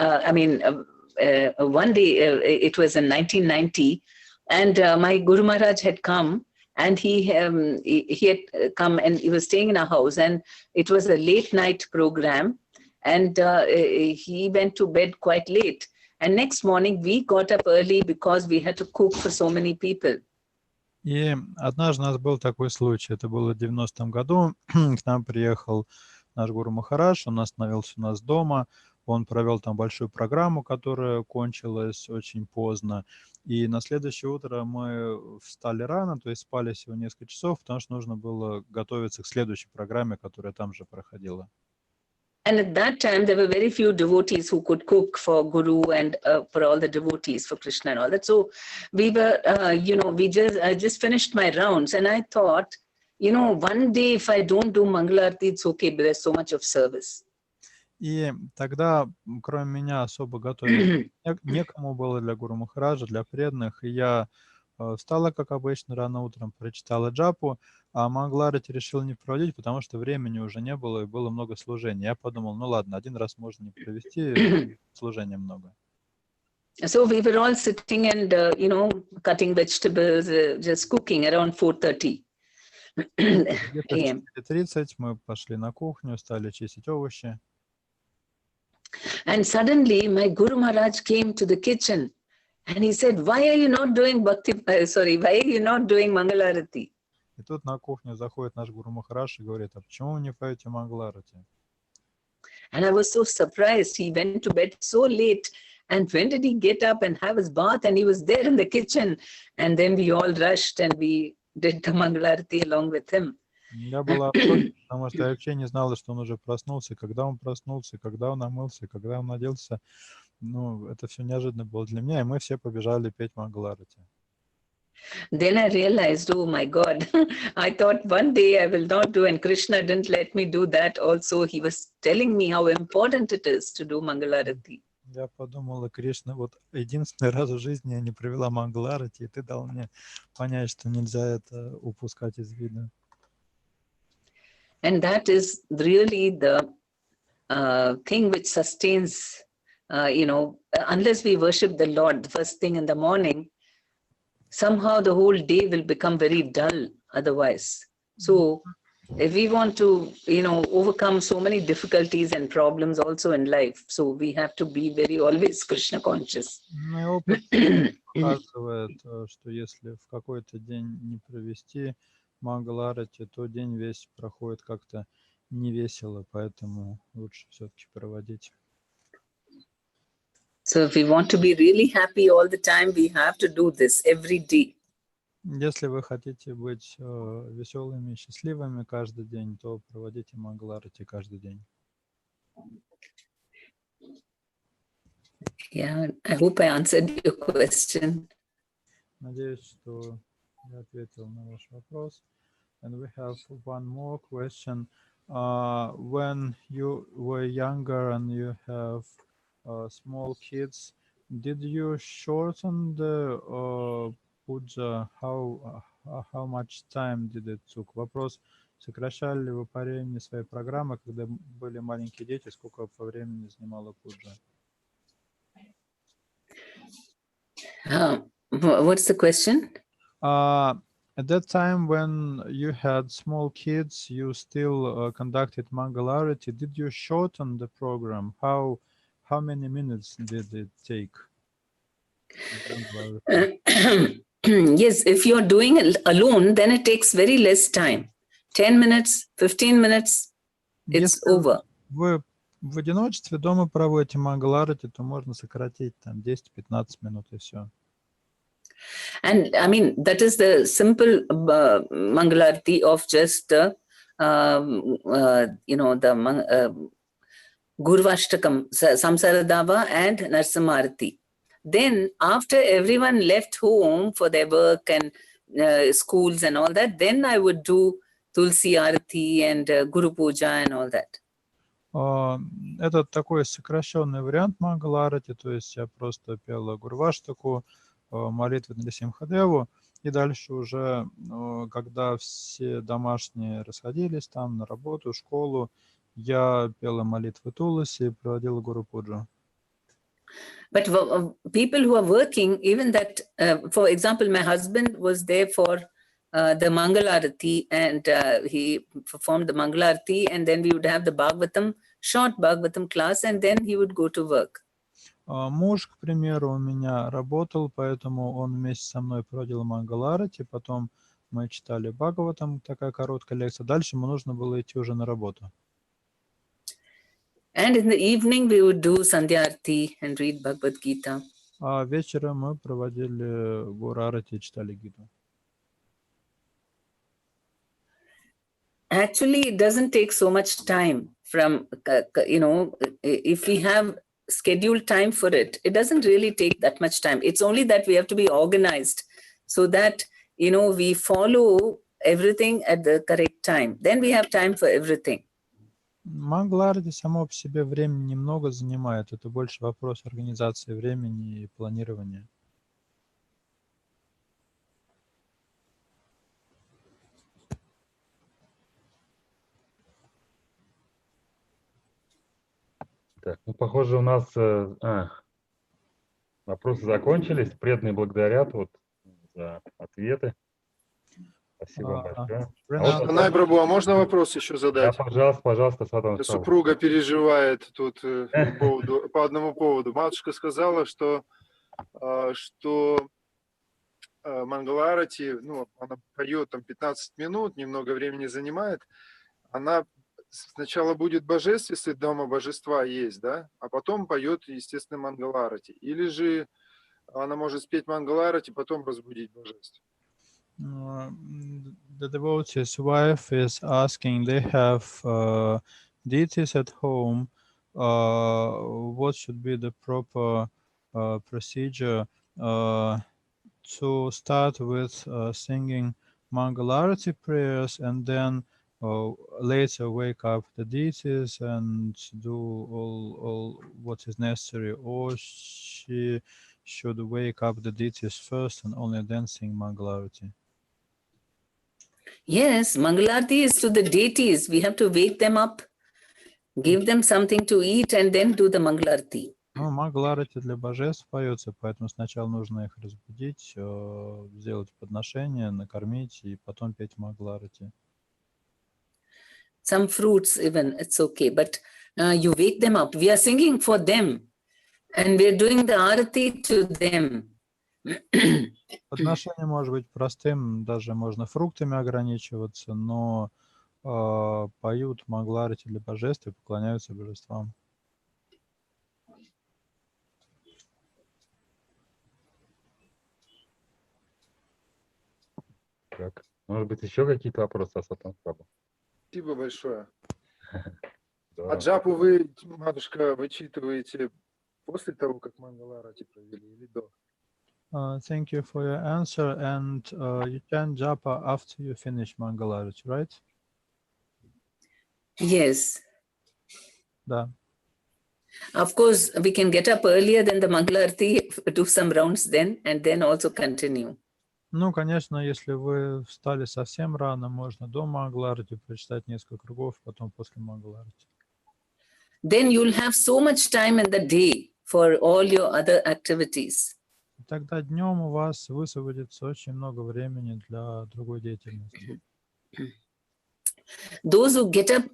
one day it was in 1990, and my Guru Maharaj had come, and he had come and he was staying in our house, and it was a late night program, and he went to bed quite late. And next morning we got up early because we had to cook for so many people. И однажды у нас был такой случай, это было в 90-м году, к нам приехал наш Гуру Махарадж, он остановился у нас дома, он провел там большую программу, которая кончилась очень поздно, и на следующее утро мы встали рано, то есть спали всего несколько часов, потому что нужно было готовиться к следующей программе, которая там же проходила. And at that time, there were very few devotees who could cook for Guru and for all the devotees, for Krishna and all that. So we were, I just finished my rounds, and I thought, one day if I don't do Mangalarti, it's okay, but there's so much of service. И тогда, кроме меня, особо готовить некому было для Гуру Махараджа, для преданных. И я встала, как обычно, рано утром, прочитала джапу, а Мангаларати решил не проводить, потому что времени уже не было, и было много служений. Я подумал, ну ладно, один раз можно не провести, служения много. So we were all sitting and, cutting vegetables, just cooking around 4:30 Где-то в a.m. 4:30 мы пошли на кухню, стали чистить овощи. And suddenly my Guru Maharaj came to the kitchen and he said, why are you not doing why are you not doing Mangalarati? И тут на кухню заходит наш Гуру Махарадж и говорит, а почему вы не поете Мангаларати? And I was so surprised. He went to bed so late. And when did he get up and have his bath? And he was there in the kitchen. And then we all rushed and we did the Mangalarati along with him. Я была в шоке, потому что я вообще не знала, что он уже проснулся. Когда он проснулся, когда он омылся, когда он оделся, ну, это все неожиданно было для меня, и мы все побежали петь Мангаларати. Then I realized, oh my God, I thought one day I will not do, and Krishna didn't let me do that also. He was telling me how important it is to do Mangalarati. Я подумала, Кришна, вот единственный раз в жизни я не провела Мангаларати, и ты дал мне понять, что нельзя это упускать из вида. And that is really the thing which sustains, unless we worship the Lord the first thing in the morning, somehow the whole day will become very dull otherwise. So if we want to, overcome so many difficulties and problems also in life, so we have to be very always Krishna conscious. Мой опыт показывает, что если в какой-то день не провести Мангаларати, то день весь проходит как-то невесело, поэтому лучше все-таки проводить. So if we want to be really happy all the time, we have to do this every day. Если вы хотите быть веселыми и счастливыми каждый день, то проводите Мангаларати каждый день. Yeah, I hope I answered your question. Надеюсь, что я ответил на ваш вопрос. And we have one more question. When you were younger and you have small kids, did you shorten the puja? How much time did it took? Вопрос: сокращали ли вы по времени своей программы, когда были маленькие дети? Сколько по времени занимала пуджа? What's the question? At that time, when you had small kids, you still conducted Mangalarati. Did you shorten the program? How many minutes did it take? Yes, if you're doing it alone, then it takes very less time. 10 minutes, 15 minutes, it's over. Вы в одиночестве дома проводите Мангаларати, то можно сократить там 10-15 минут и все. And I mean, that is the simple Mangalarati of just the Gurvashtakam, Samsaradava and Narsamarati. Then after everyone left home for their work and schools and all that, then I would do Tulsi Arati and Guru Puja and all that. Это такой сокращенный вариант Мангаларати, то есть я просто пела Гурваштаку, молитвы на Симхадеву, и дальше уже, когда все домашние расходились там на работу, школу, я пела молитвы Туласи и проводила Гуру Пуджу. But people who are working, even that, for example, my husband was there for the Mangalarati, and he performed the Mangalarati, and then we would have the Bhagavatam, short Bhagavatam class, and then he would go to work. Муж, к примеру, у меня работал, поэтому он вместе со мной проводил Мангаларати, потом мы читали Бхагаватам, такая короткая лекция, дальше ему нужно было идти уже на работу. And in the evening we would do Sandhyarti and read Bhagavad Gita. А вечером мы проводили Гурарати и читали Гиту. Actually, it doesn't take so much time from, if we have scheduled time for it, it doesn't really take that much time. It's only that we have to be organized so that, we follow everything at the correct time. Then we have time for everything. Мангаларати само по себе времени немного занимает. Это больше вопрос организации времени и планирования. Так, похоже, у нас вопросы закончились. Преданные благодарят за ответы. Спасибо вам большое. Прена, Прабху, а можно вопрос еще Да, задать? пожалуйста, Садхана Прабху. Супруга переживает тут по одному поводу. Матушка сказала, что Мангаларати, ну, она поет там 15 минут, немного времени занимает. Она сначала будет божеств, если дома божества есть, да, а потом поет, естественно, Мангаларати. Или же она может спеть Мангаларати, потом разбудить божеств. the devotee's wife is asking, they have deities at home, what should be the proper procedure to start with singing Mangalarati prayers and then later wake up the deities and do all what is necessary, or she should wake up the deities first and only then sing Mangalarati? Yes, Mangalarti is to the deities. We have to wake them up, give them something to eat, and then do the Mangalarti. Ну, Мангаларати для божеств поется, поэтому сначала нужно их разбудить, сделать подношение, накормить и потом петь Мангаларати. Some fruits even, it's okay, but you wake them up. We are singing for them, and we are doing the arati to them. Подношение может быть простым, даже можно фруктами ограничиваться, но поют Мангаларати для божеств и поклоняются божествам. Так. Может быть, еще какие-то вопросы, Садхана Прабху? Спасибо большое. Да. А джапу вы, матушка, вычитываете после того, как Мангаларати провели, или до? Thank you for your answer. And you chant japa after you finish Mangalarati, right? Yes. Да. Of course, we can get up earlier than the Mangalarti, do some rounds then, and then also continue. Ну, конечно, если вы встали совсем рано, можно до Мангаларати прочитать несколько кругов, потом после Мангаларати. Then you'll have so much time in the day for all your other activities. Тогда днем у вас высвободится очень много времени для другой деятельности. Those who get up,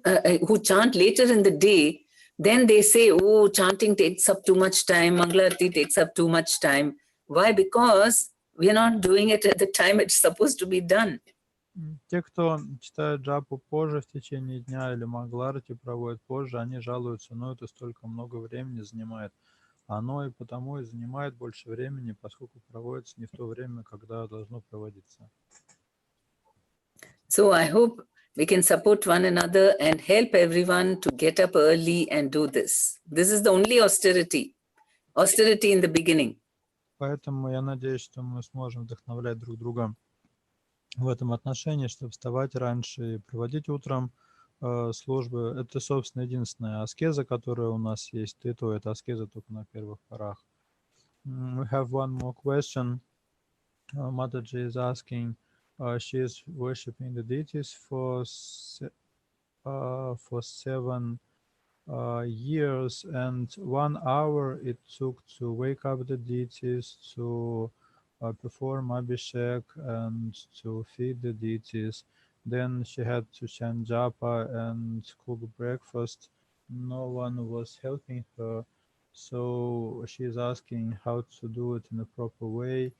who chant later in the day, then they say, oh, chanting takes up too much time, Mangalarati takes up too much time. Why? Because we are not doing it at the time it's supposed to be done. Те, кто читает джапу позже в течение дня или Мангаларати проводят позже, они жалуются, но это столько много времени занимает. Оно и потому и занимает больше времени, поскольку проводится не в то время, когда должно проводиться. So I hope we can support one another and help everyone to get up early and do this. This is the only austerity in the beginning. Поэтому я надеюсь, что мы сможем вдохновлять друг друга в этом отношении, чтобы вставать раньше и проводить утром службы. Это, собственно, единственная аскеза, которая у нас есть. И то это аскеза только на первых порах. We have one more question. Mataji is asking, she is worshipping the deities for 7 years, and 1 hour it took to wake up the deities, to perform abhishek and to feed the deities. Then she had to chant japa and cook breakfast. No one was helping her, so she is asking how to do it in a proper way,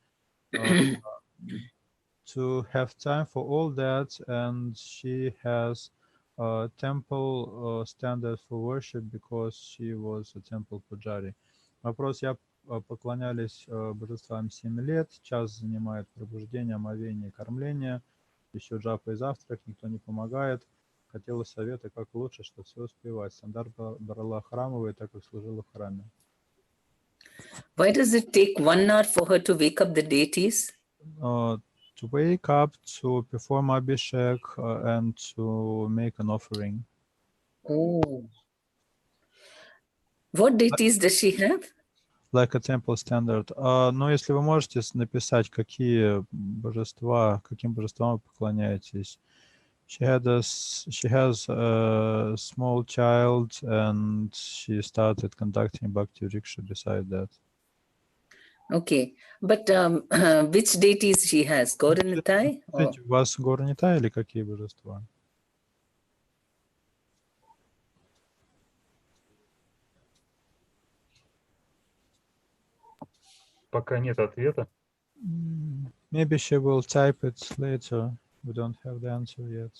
to have time for all that, and she has a temple standard for worship because she was a temple pujari. Вопрос: я поклонялись божествам 7 лет, час занимает пробуждение, омовение и кормление, еще джапа и завтрак, никто не помогает. Хотела совета, как лучше, чтобы все успевать. Сандар брала храмовые, так как служила в храме. Why does it take 1 hour for her to wake up the deities? To wake up, to perform abhishek, and to make an offering. Oh. What deities does she have? Like a temple standard. Но если вы можете написать, каким божествам вы поклоняетесь. She has a small child, and she started conducting bhakti riksha beside that. Okay, but which deities she has? Gauranitai? Or? У вас Горнитай или какие божества? Пока нет ответа. Maybe she will type it later. We don't have the answer yet.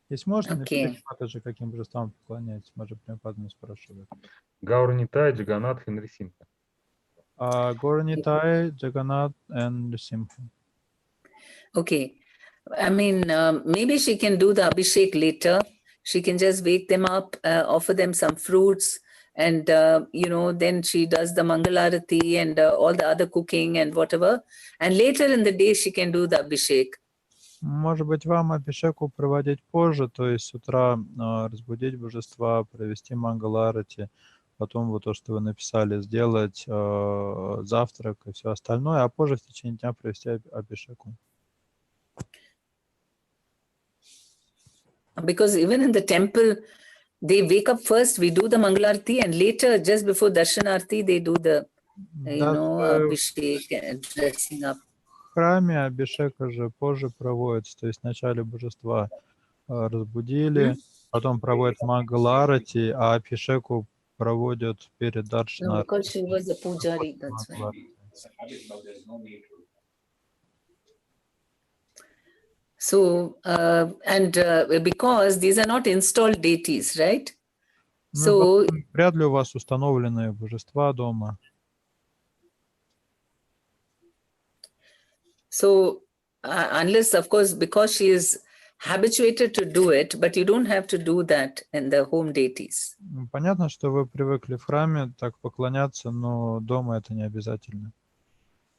Если можно, напишите, же каким божествам поклоняетесь. Может, Према Падмини спрашивает. Гаурнитай, Джаганатх и Нрисимха. Gauranitai, Jagannath, and Nrsimha. Okay. I mean, maybe she can do the Abhishek later. She can just wake them up, offer them some fruits, and, then she does the Mangalarati and all the other cooking and whatever. And later in the day, she can do the Abhishek. Может быть, вам Абхишеку проводить позже, то есть с утра разбудить божества, провести Мангаларати, потом вот то, что вы написали, сделать завтрак и все остальное, а позже в течение дня провести Абхишеку. Because even in the temple, they wake up first, we do the Mangalarti, and later, just before Darshanarti, they do the, Abhishek and dressing up. В храме Абхишека же позже проводится, то есть вначале божества разбудили, потом проводят Мангаларати, а Абхишеку проводят перед Даршанарти. Because she was a pujari, that's why. So, because these are not installed deities, right? So, вряд ли у вас установленные божества дома. So, unless, of course, because she is habituated to do it, but you don't have to do that in the home deities. Понятно, что вы привыкли в храме так поклоняться, но дома это не обязательно.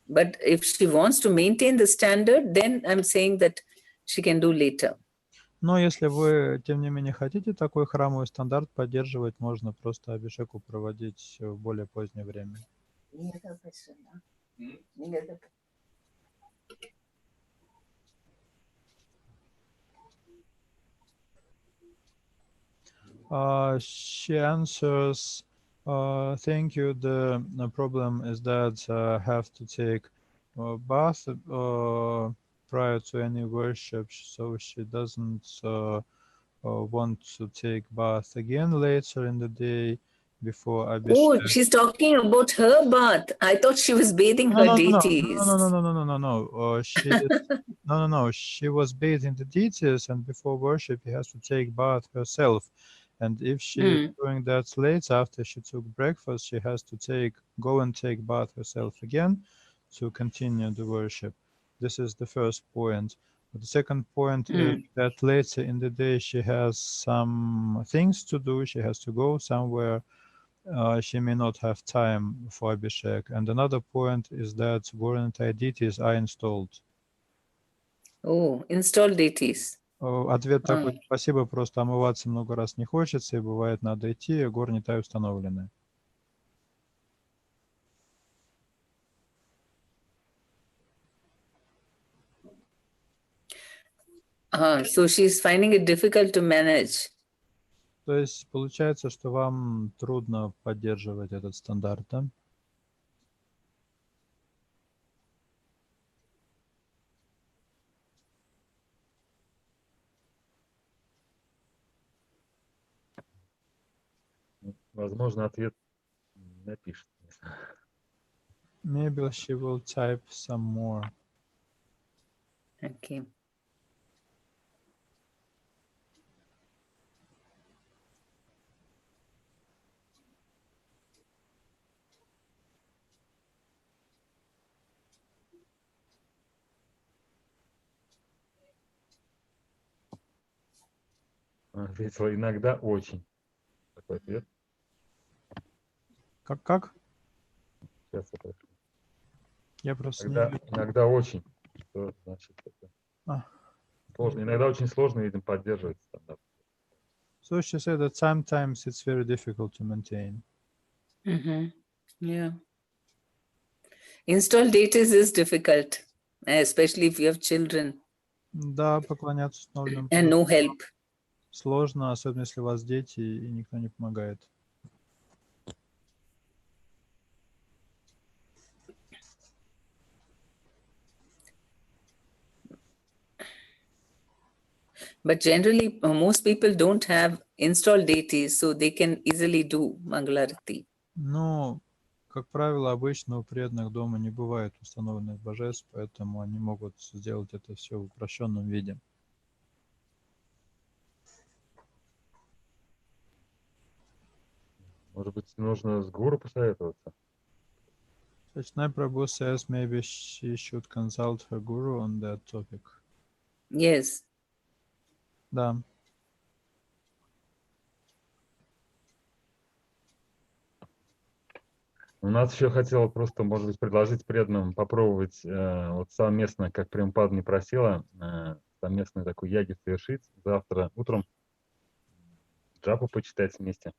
But if she wants to maintain the standard, then I'm saying that she can do later. Но если вы, тем не менее, хотите такой храмовый стандарт поддерживать, можно просто Абхишеку проводить в более позднее время. She answers, thank you. The problem is that I have to take a bath prior to any worship, so she doesn't want to take bath again later in the day before Abhishek. Oh, she's talking about her bath. I thought she was bathing her deities. No. She was bathing the deities, and before worship, he has to take bath herself. And if she is doing that late after she took breakfast, she has to go and take bath herself again to continue the worship. This is the first point. But the second point is that later in the day she has some things to do. She has to go somewhere. She may not have time for Abhishek. And another point is that Gauranitai deities are installed. Oh, installed deities. Ответ такой: спасибо, просто омываться много раз не хочется, и бывает надо идти, Gauranitai установлены. So she's finding it difficult to manage. То есть получается, что вам трудно поддерживать этот стандарт, да? Возможно, ответ напишет. Maybe she will type some more. Okay. Ответила: иногда очень. Такой ответ. Как? Сейчас я прошу. Я просто иногда очень. Что значит это? Сложно. Иногда очень сложно, видимо, поддерживать стандарт. So she said that sometimes it's very difficult to maintain. Yeah. Install deities is difficult, especially if you have children. Да, поклоняться установленным. And no help. Сложно, особенно если у вас дети и никто не помогает. But generally, most people don't have installed deities, so they can easily do Mangalarati. Ну, как правило, обычно у преданных дома не бывает установленных божеств, поэтому они могут сделать это все в упрощенном виде. Может быть, нужно с гуру посоветоваться? Chaitanya Prabhu says maybe she should consult her guru on that topic. Yes. Да. У нас еще хотел просто, может быть, предложить преданным попробовать вот совместно, как Према Падмини просила, совместную такую яги совершить. Завтра утром джапу почитать вместе.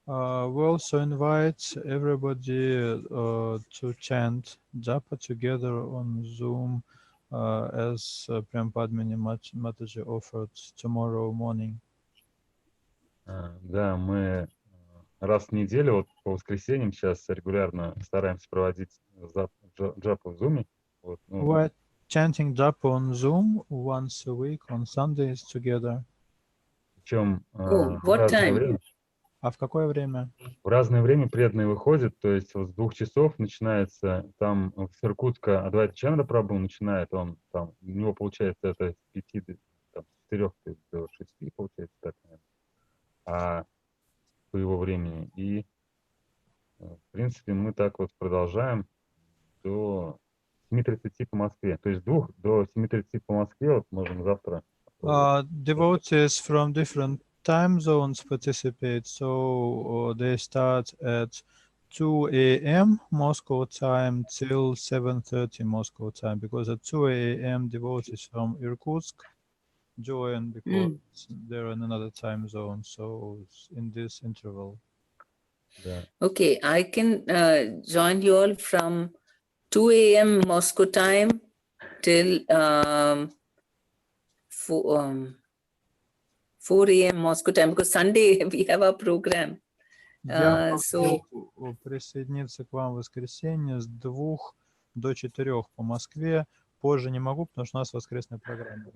We also invite everybody to chant japa together on Zoom as Prema Padmini Mataji offered tomorrow morning. Да, мы раз в неделю, вот по воскресеньям сейчас регулярно стараемся проводить джапу в Zoom. Вот, ну, We're chanting japa on Zoom once a week on Sundays together. причем Oh, в what разное time? время. А в какое время? В разное время преданные выходят, то есть вот с 2 часов начинается, там с Иркутска Адвайта Чандра Прабху начинает, он там, у него получается это с 5 там, с 4 до 6, получается так, наверное, а по его времени. И, в принципе, мы так вот продолжаем до 7:30 по Москве. То есть с 2 до 7:30 по Москве, вот можем завтра. Devotees from different time zones participate, so they start at 2 a.m. Moscow time till 7:30 Moscow time, because at 2 a.m. devotees from Irkutsk join because they're in another time zone, so it's in this interval. Да. Okay, I can join you all from 2 a.m. Moscow time till 4 a.m. Moscow time, because Sunday we have our program. Я So могу присоединиться к вам в воскресенье с 2 до 4 по Москве. Позже не могу, потому что у нас воскресная программа.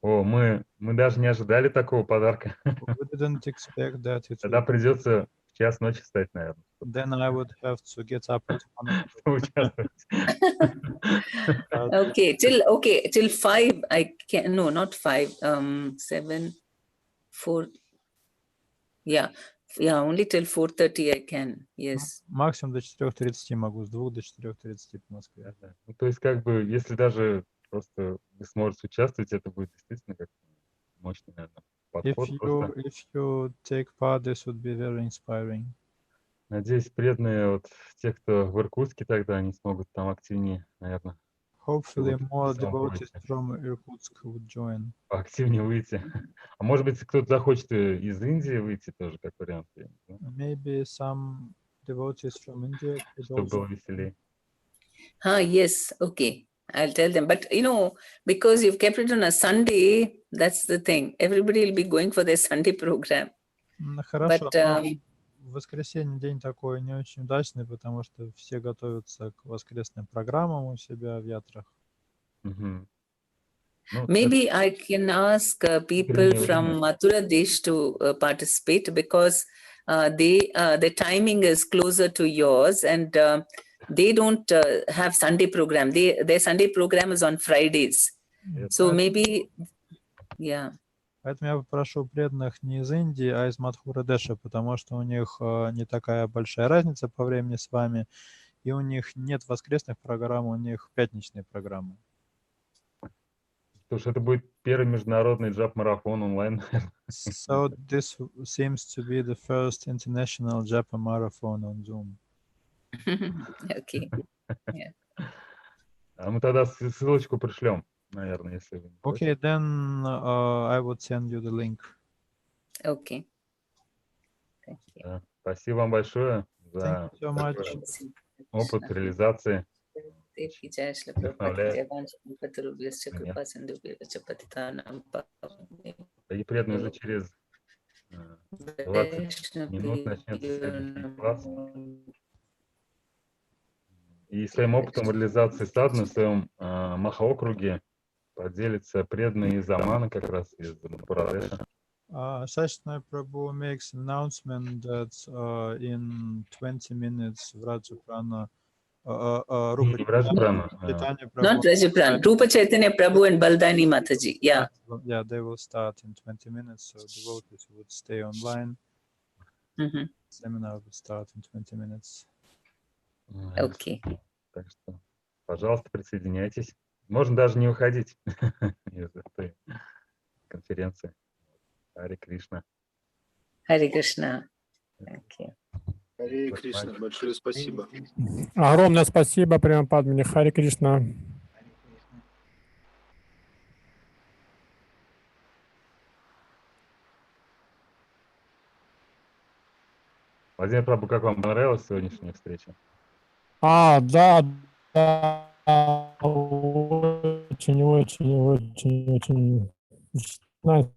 О, мы даже не ожидали такого подарка. We didn't expect that it Тогда would. придется в час ночи встать, наверное. Then I would have to get up at 1 чтобы участвовать. okay till 5 I can, no, not 5, 7, 4, yeah, only till 4:30 I can, yes. Максимум до 4:30 могу, с 2 до 4:30 по Москве. Да. Ну, то есть, как бы, если даже просто вы сможете участвовать, это будет действительно как мощный, наверное, подход. If you take part, this would be very inspiring. Надеюсь, преданные, вот те, кто в Иркутске, тогда они смогут там активнее, наверное. Hopefully more Сам devotees будете. from Irkutsk would join. Поактивнее выйти. А может быть, кто-то захочет из Индии выйти тоже, как вариант. Да? Maybe some devotees from India could Чтобы also. было веселее. Yes, okay, I'll tell them, but because you've kept it on a Sunday, that's the thing, everybody will be going for their Sunday program. Хорошо, But но в воскресенье день такой не очень удачный, потому что все готовятся к воскресным программам у себя в Ятрах. Ну, maybe I can ask people from Mathura Desh to participate, because the timing is closer to yours, and they don't have Sunday program. Their Sunday program is on Fridays. So maybe, yeah. Поэтому я попрошу преданных не из Индии, а из Мадхура-Деша, потому что у них не такая большая разница по времени с вами, и у них нет воскресных программ, у них пятничные программы. Потому что это будет первый международный джап-марафон онлайн. So this seems to be the first international Japa marathon on Zoom. Okay. Yeah. А мы тогда ссылочку пришлем, наверное, если вы не против. Okay, then I would send you the link. Okay. Thank you. Да. Спасибо вам большое за Thank you so much. опыт реализации. И преданные уже через 20 минут начнется следующий класс. И своим опытом реализации садханы в своем Маха-округе поделится преданный из Омана, как раз из Бангладеша. Sashna Prabhu makes an announcement that in 20 minutes Vrajaprana Не Враджапрана, Chaitanya Not Prabhu. Rajapran. Rupa Chaitanya Prabhu and Baldani Mataji. Yeah. Yeah, they will start in 20 minutes, so devotees would stay online. Mhm. Seminar will start in 20 minutes. Okay. Так что, пожалуйста, присоединяйтесь. Можно даже не уходить из этой конференции. Харе Кришна. Hare Krishna. Thank you. Харе Кришна, большое спасибо. Огромное спасибо, Према Падмини. Харе Кришна. Владимир Прабу, как вам понравилась сегодняшняя встреча? Да, очень. Да,